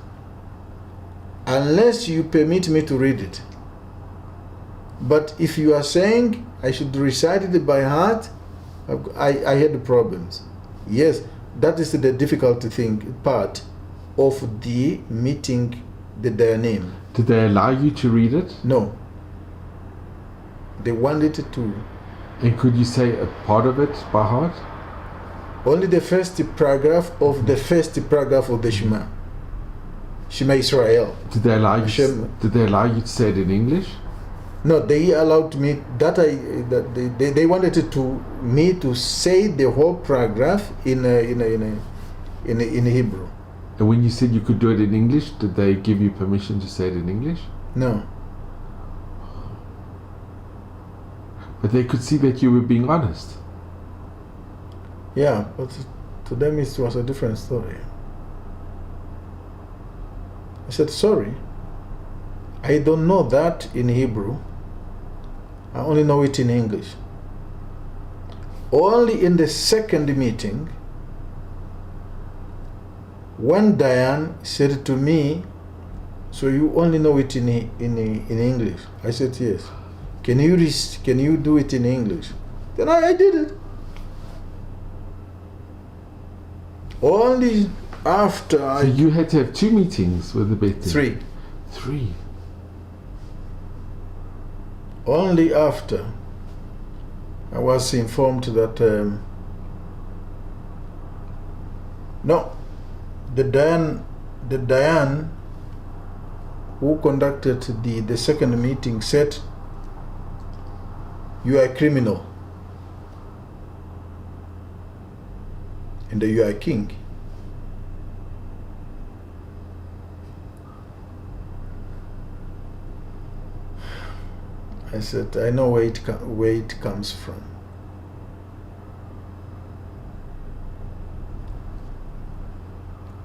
Unless you permit me to read it. But if you are saying I should recite it by heart, I had problems. Yes, that is the difficult part of the meeting, the Dayanim. Did they allow you to read it? No. They wanted to. And could you say a part of it by heart? Only the first paragraph of the Shema. Shema Israel. Did they allow you? Did they allow you to say it in English? No, they allowed me that they wanted me to say the whole paragraph in Hebrew. And when you said you could do it in English, did they give you permission to say it in English? No. But they could see that you were being honest. Yeah, but to them it was a different story. I said, sorry, I don't know that in Hebrew. I only know it in English. Only in the second meeting, one Dayan said to me, so you only know it in English? I said, yes. Can you do it in English? Then I did it. Only after So you had to have 2 meetings with the Beit Din? 3. Only after I was informed that no, the Dayan who conducted the second meeting said, you are a criminal and you are a king. I said, I know where it comes from.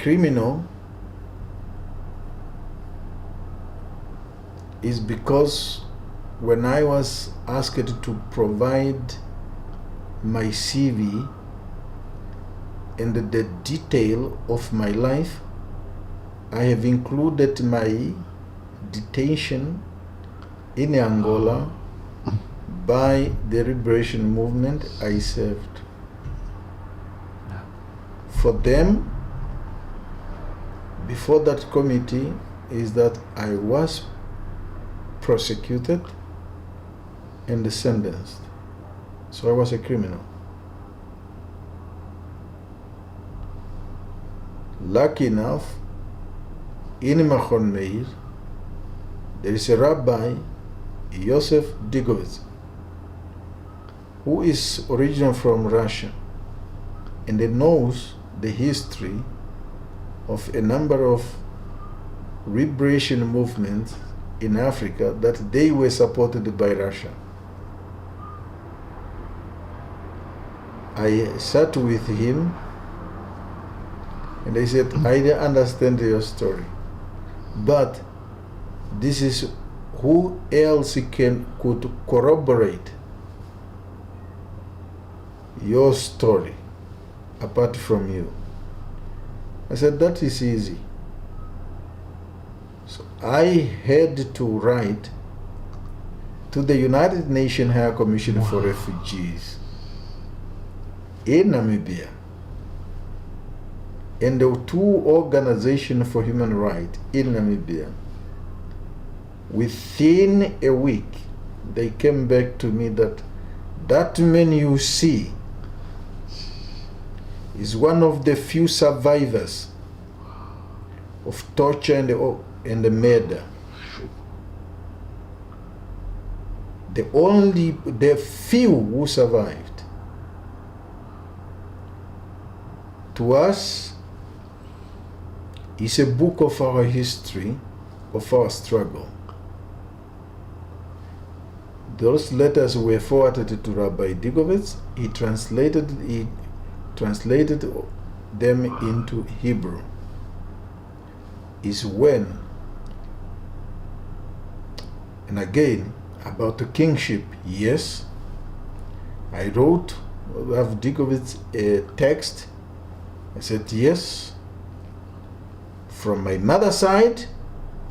Criminal is because when I was asked to provide my CV and the detail of my life, I have included my detention in Angola by the liberation movement I served. For them, before that committee, is that I was prosecuted and sentenced. So I was a criminal. Lucky enough, in Machon Meir, there is a rabbi, Yosef Digovitz, who is originally from Russia, and he knows the history of a number of liberation movements in Africa that they were supported by Russia. I sat with him and I said, I don't understand your story, but this is who else could corroborate your story apart from you. I said, that is easy. So I had to write to the United Nations High Commission for Refugees in Namibia and the two organizations for human rights in Namibia. Within a week, they came back to me that man you see is one of the few survivors of torture and the murder. The few who survived. To us, it's a book of our history, of our struggle. Those letters were forwarded to Rabbi Digovitz. He translated them into Hebrew. Is when, and again, about the kingship, yes, I wrote Rabbi Digovitz a text. I said, yes, from my mother's side,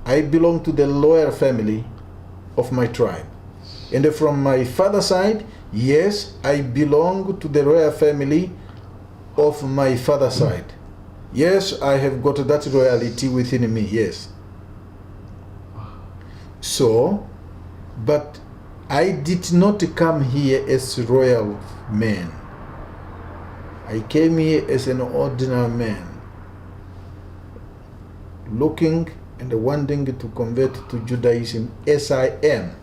I belong to the loyal family of my tribe. And from my father's side, yes, I belong to the royal family of my father's side. Yes, I have got that royalty within me, yes. So, but I did not come here as a royal man. I came here as an ordinary man, looking and wanting to convert to Judaism as I am.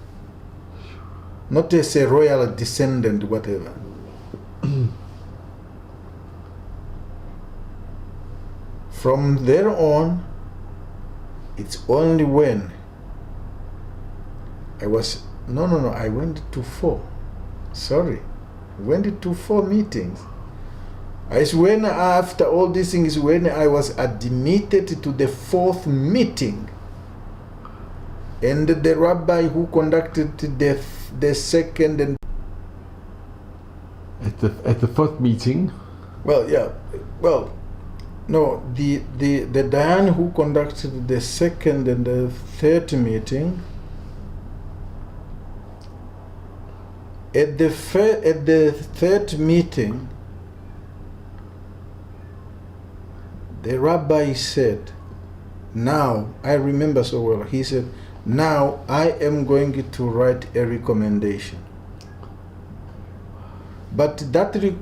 Not as a royal descendant, whatever. From there on, it's only when I went to 4. Sorry. Went to 4 meetings. It's when, after all these things, when I was admitted to the 4th meeting. And the rabbi who conducted the second and at the 4th meeting. Well, yeah. Well, no, the Dayan who conducted the 2nd and the 3rd meeting, at the 3rd meeting, the rabbi said, now, I remember so well, he said, now I am going to write a recommendation. But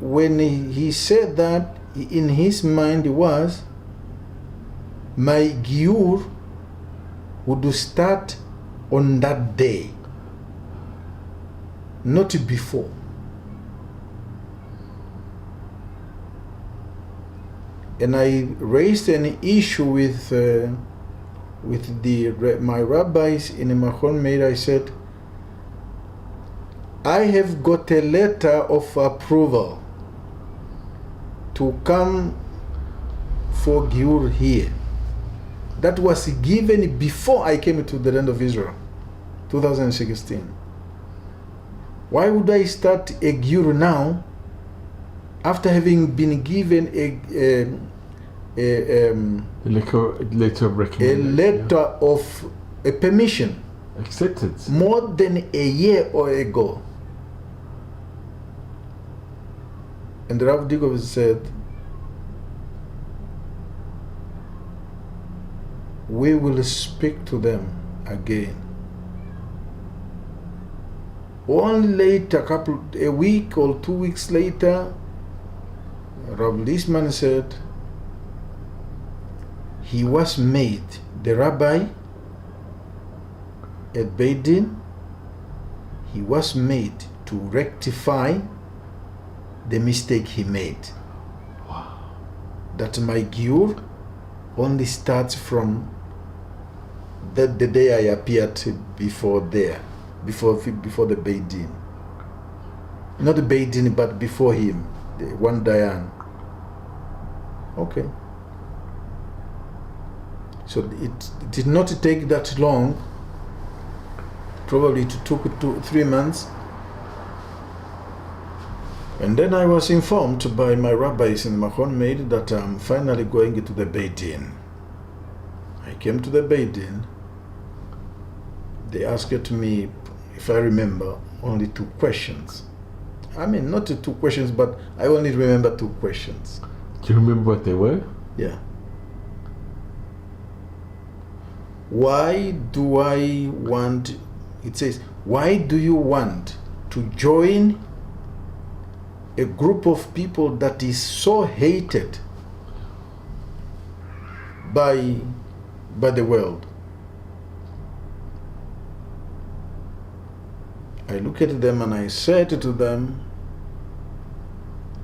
when he said that, in his mind was, my giur would start on that day, not before. And I raised an issue with my rabbis in Machon Meir. I said, I have got a letter of approval to come for Giur here. That was given before I came to the land of Israel, 2016. Why would I start a Giur now after having been given a letter of recommendation, a letter of a permission accepted more than a year ago? And the Rav Dikov said, we will speak to them again. Only later, a week or 2 weeks later, Rav Lisman said he was made the rabbi at Beit Din. He was made to rectify the mistake he made. Wow. That my giur only starts from the day I appeared before the Beit Din. Not the Beit Din, but before him, the one Dayan. Okay. So it did not take that long. Probably it took 3 months. And then I was informed by my rabbis in Machon Meir that I'm finally going to the Beit Din. I came to the Beit Din. They asked me, if I remember, only 2 questions. I mean, not 2 questions, but I only remember 2 questions. Do you remember what they were? Yeah. Why do I want, it says, why do you want to join a group of people that is so hated by the world? I look at them and I said to them,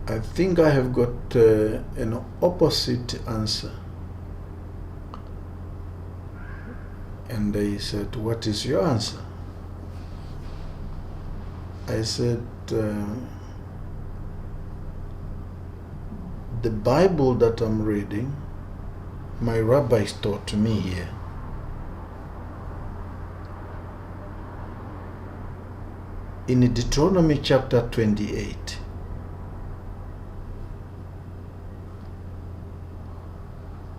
I think I have got an opposite answer. And they said, what is your answer? I said, the Bible that I'm reading, my rabbis taught to me here. In Deuteronomy chapter 28,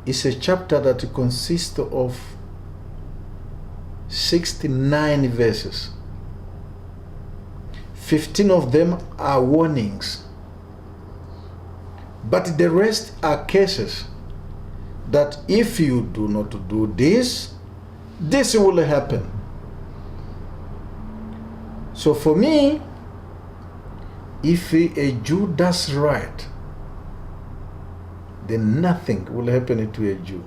it's a chapter that consists of 69 verses. 15 of them are warnings, but the rest are cases that if you do not do this, this will happen. So for me, if a Jew does right, then nothing will happen to a Jew.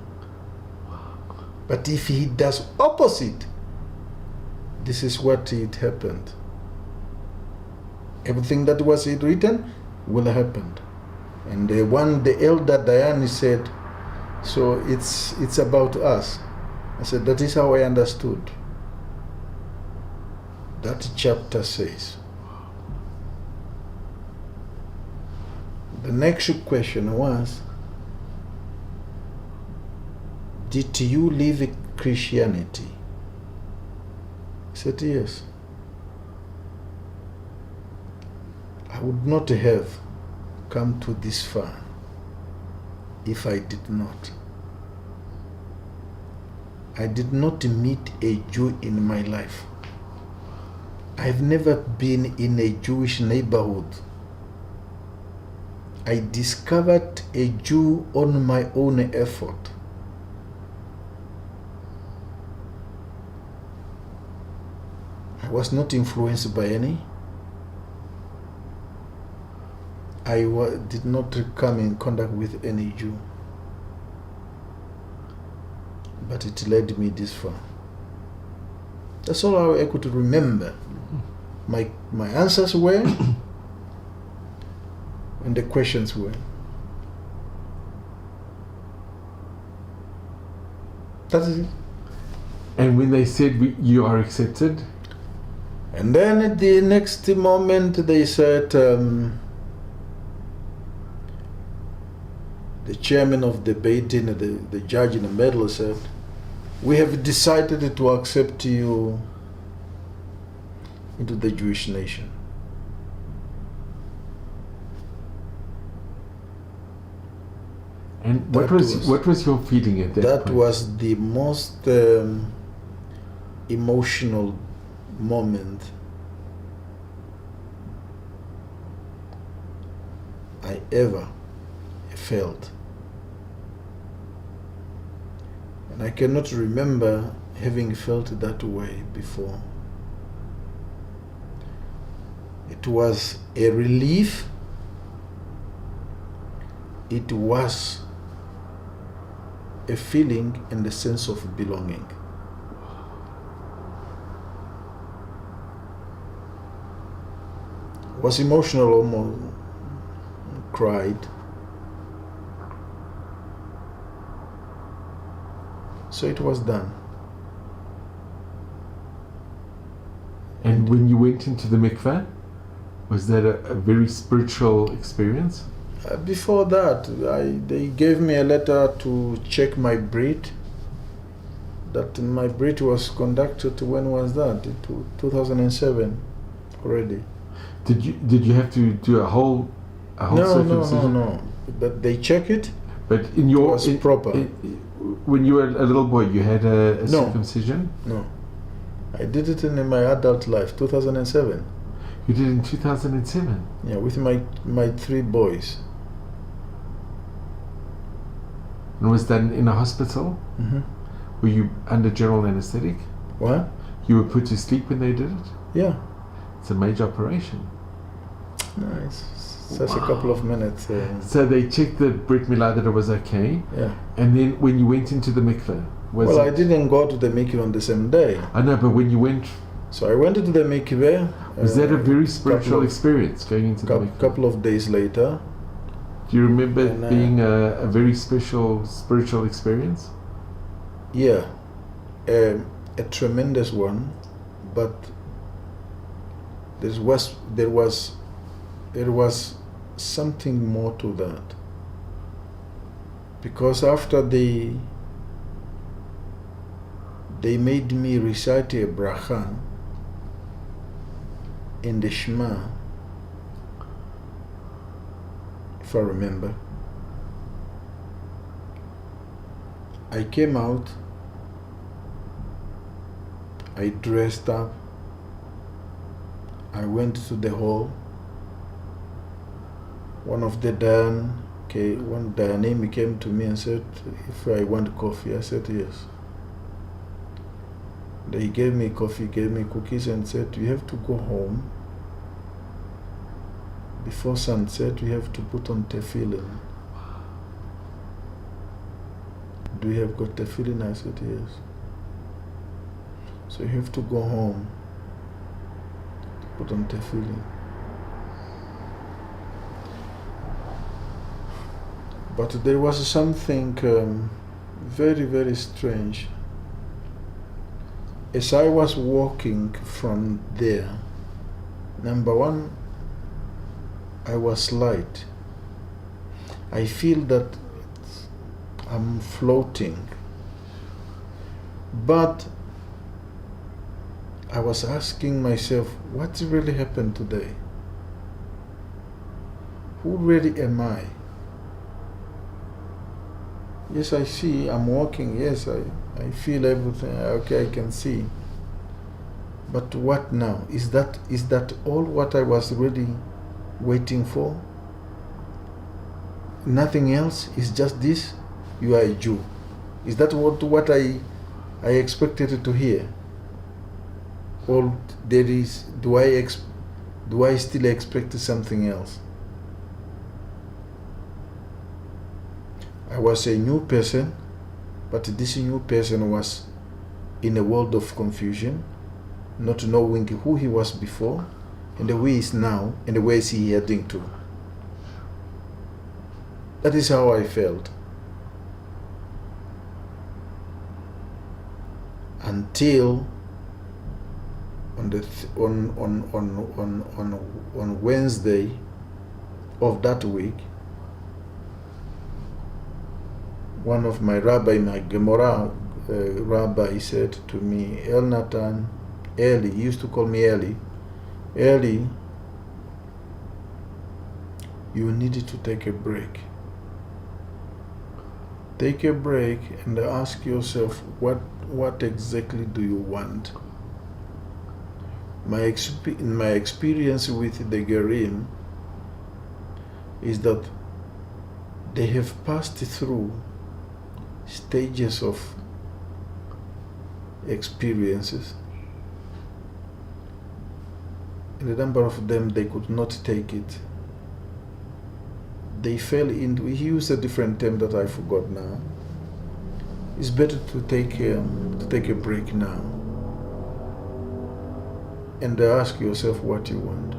But if he does opposite, this is what it happened. Everything that was written will happen. And the elder Diane said, so it's about us. I said, that is how I understood. That chapter says. The next question was, did you live Christianity? I said, yes. I would not have come to this far if I did not. I did not meet a Jew in my life. I've never been in a Jewish neighborhood. I discovered a Jew on my own effort. I was not influenced by any. I did not come in contact with any Jew. But it led me this far. That's all I could remember. My answers were, and the questions were. That is it. And when they said you are accepted? And then at the next moment they said, the chairman of the Beit Din, the judge in the middle said, we have decided to accept you into the Jewish nation. And what was your feeling at that point? That was the most emotional moment I ever felt. And I cannot remember having felt that way before. It was a relief. It was a feeling and a sense of belonging. Was emotional, almost cried. So it was done. And when you went into the mikveh, was that a very spiritual experience? Before that, they gave me a letter to check my brit. That my brit was conducted. When was that? 2007 already. Did you have to do a whole circumcision? No. But they check it. But in your it was proper. When you were a little boy, you had a circumcision? No. I did it in my adult life, 2007. You did it in 2007? Yeah, with my 3 boys. And was that in a hospital? Mm-hmm. Were you under general anesthetic? What? You were put to sleep when they did it? Yeah. It's a major operation. Nice. Just a couple of minutes. So they checked the Brit Milah that it was okay. Yeah. And then when you went into the mikveh, I didn't go to the mikveh on the same day. I know, but when you went... So I went into the mikveh. Was that a very spiritual experience, going into the mikveh? A couple of days later. Do you remember it being a very special spiritual experience? Yeah. A tremendous one. But there was something more to that, because after they made me recite a bracha in the Shema, if I remember. I came out, I dressed up, I went to the hall. One Dayanim came to me and said if I want coffee. I said yes. They gave me coffee, gave me cookies, and said you have to go home. Before sunset, you have to put on tefillin. Do you have got tefillin? I said yes. So you have to go home, put on tefillin. But there was something very, very strange. As I was walking from there, number one, I was light. I feel that I'm floating. But I was asking myself, what really happened today? Who really am I? Yes, I see, I'm walking, yes, I feel everything, okay, I can see. But what now? Is that all what I was really waiting for? Nothing else? Is just this? You are a Jew. Is that what I expected to hear? Or there is, do I still expect something else? I was a new person, but this new person was in a world of confusion, not knowing who he was before, and the way he is now, and the way is he heading to. That is how I felt. Until on Wednesday of that week, one of my rabbi, my Gemara rabbi, said to me, Eli, he used to call me Eli, you needed to take a break. Take a break and ask yourself, what exactly do you want? In my experience with the Gerim, is that they have passed through stages of experiences, and a number of them they could not take it. They fell into, he used a different term that I forgot now. It's better to take a break now and ask yourself what you want.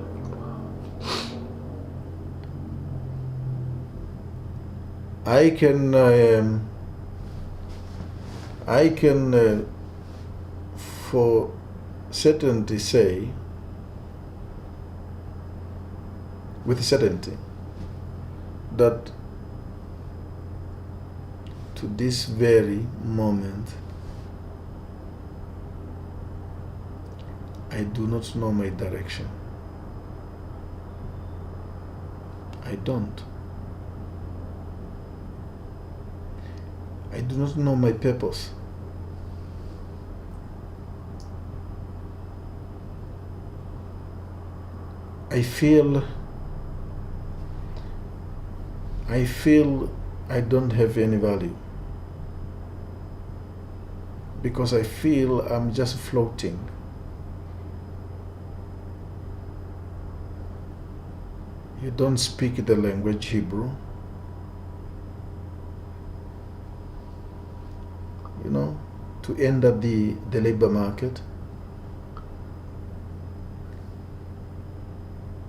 I can for certainty say, with certainty, that to this very moment I do not know my direction. I don't. I do not know my purpose. I feel I don't have any value, because I feel I'm just floating. You don't speak the language Hebrew. You know, to enter the labor market.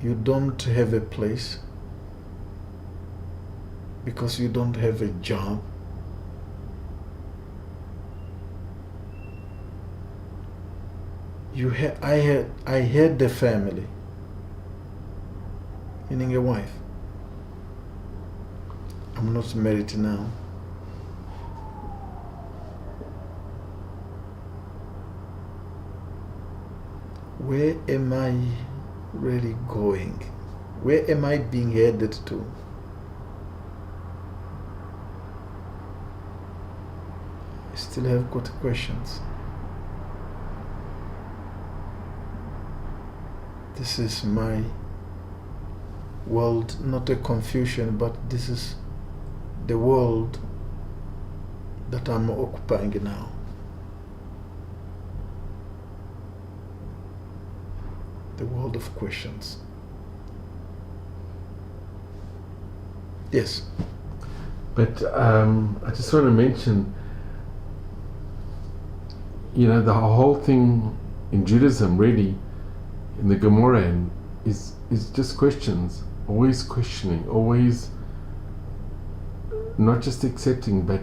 You don't have a place because you don't have a job. I had the family, meaning a wife. I'm not married now. Where am I really going? Where am I being headed to? I still have got questions. This is my world, not a confusion, but this is the world that I'm occupying now. The world of questions. Yes. But I just want to mention, you know, the whole thing in Judaism, really, in the Gemara, is just questions. Always questioning, always not just accepting, but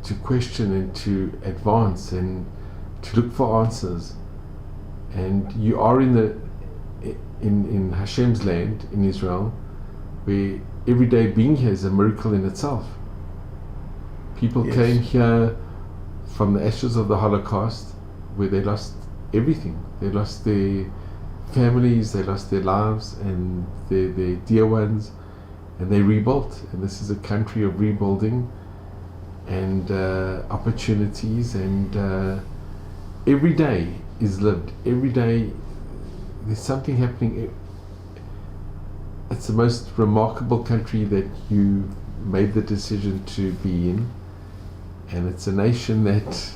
to question and to advance and to look for answers. And you are in Hashem's land, in Israel, where every day being here is a miracle in itself. People Yes. came here from the ashes of the Holocaust, where they lost everything. They lost their families, they lost their lives and their dear ones, and they rebuilt. And this is a country of rebuilding and opportunities, and every day is lived. Every day there's something happening. It's the most remarkable country that you made the decision to be in, and it's a nation that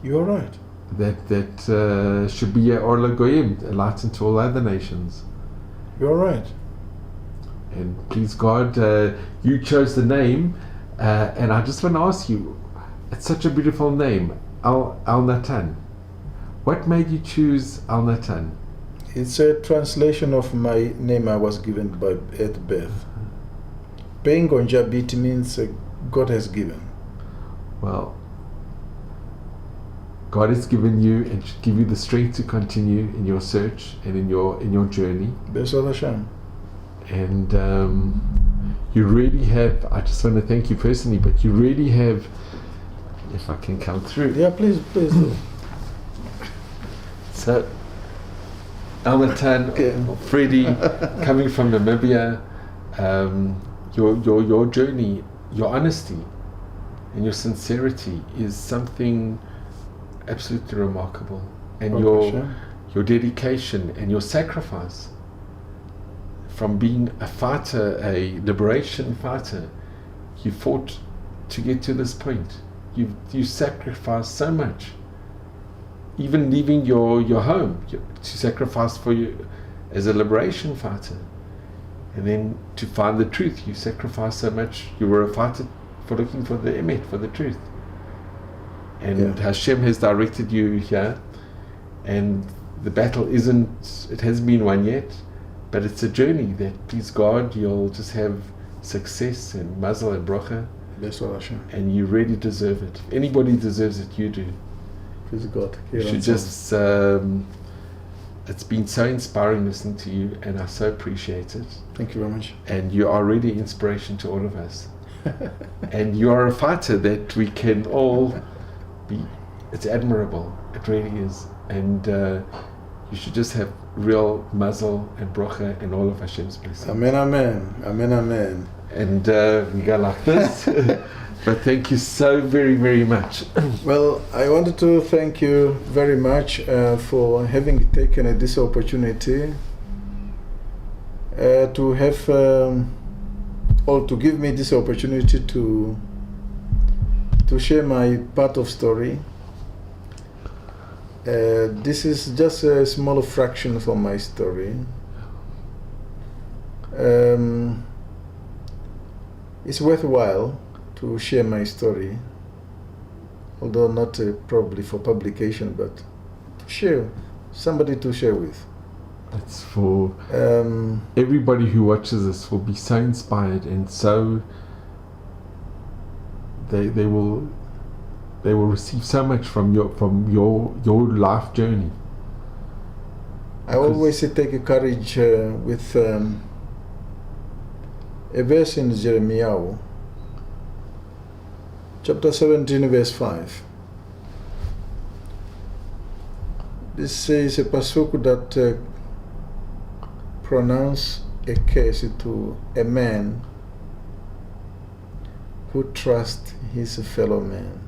You're right. that should be a Or LaGoyim, a light unto all other nations. You're right. And please God, you chose the name, and I just want to ask you, it's such a beautiful name, Al Natan. What made you choose Al Natan? It's a translation of my name I was given at birth. Pengonjabi, it means God has given. Well, God has given you and should give you the strength to continue in your search and in your journey. Besod Hashem. And you really have, I just want to thank you personally, but you really have, if I can come through. Yeah, please do. So, Almatan, Freddie, coming from Namibia, your journey, your honesty and your sincerity is something absolutely remarkable. And your dedication and your sacrifice from being a fighter, a liberation fighter, you fought to get to this point. You sacrificed so much, even leaving your home to sacrifice for you as a liberation fighter, and then to find the truth. You sacrificed so much. You were a fighter for looking for the emet, for the truth, and Hashem has directed you here, and the battle it hasn't been won yet, but it's a journey that, please God, you'll just have success and mazel and bracha, and you really deserve it. If anybody deserves it, you do. Please God. You should just, it's been so inspiring listening to you, and I so appreciate it. Thank you very much. And you are really inspiration to all of us. And you are a fighter that we can all be. It's admirable. It really is. And you should just have real mazel and bracha and all of Hashem's blessings. Amen, amen. Amen, amen. And we go like this. But thank you so very, very much. Well, I wanted to thank you very much for having taken this opportunity to have, or to give me this opportunity to share my part of story. This is just a small fraction from my story. It's worthwhile to share my story, although not probably for publication, but to share, somebody to share with. It's for everybody who watches this will be so inspired, and so they will receive so much from your life journey. I always take courage with a verse in Jeremiah, chapter 17, verse 5. This is a pasuk that pronounce a curse to a man who trusts his fellow man.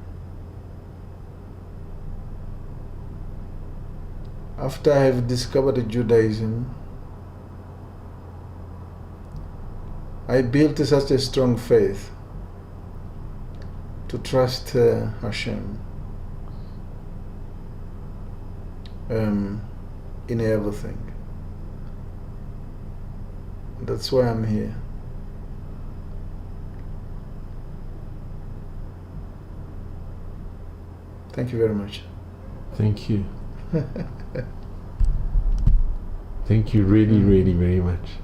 After I have discovered Judaism, I built such a strong faith to trust Hashem in everything. That's why I'm here. Thank you very much. Thank you. Thank you really, really very much.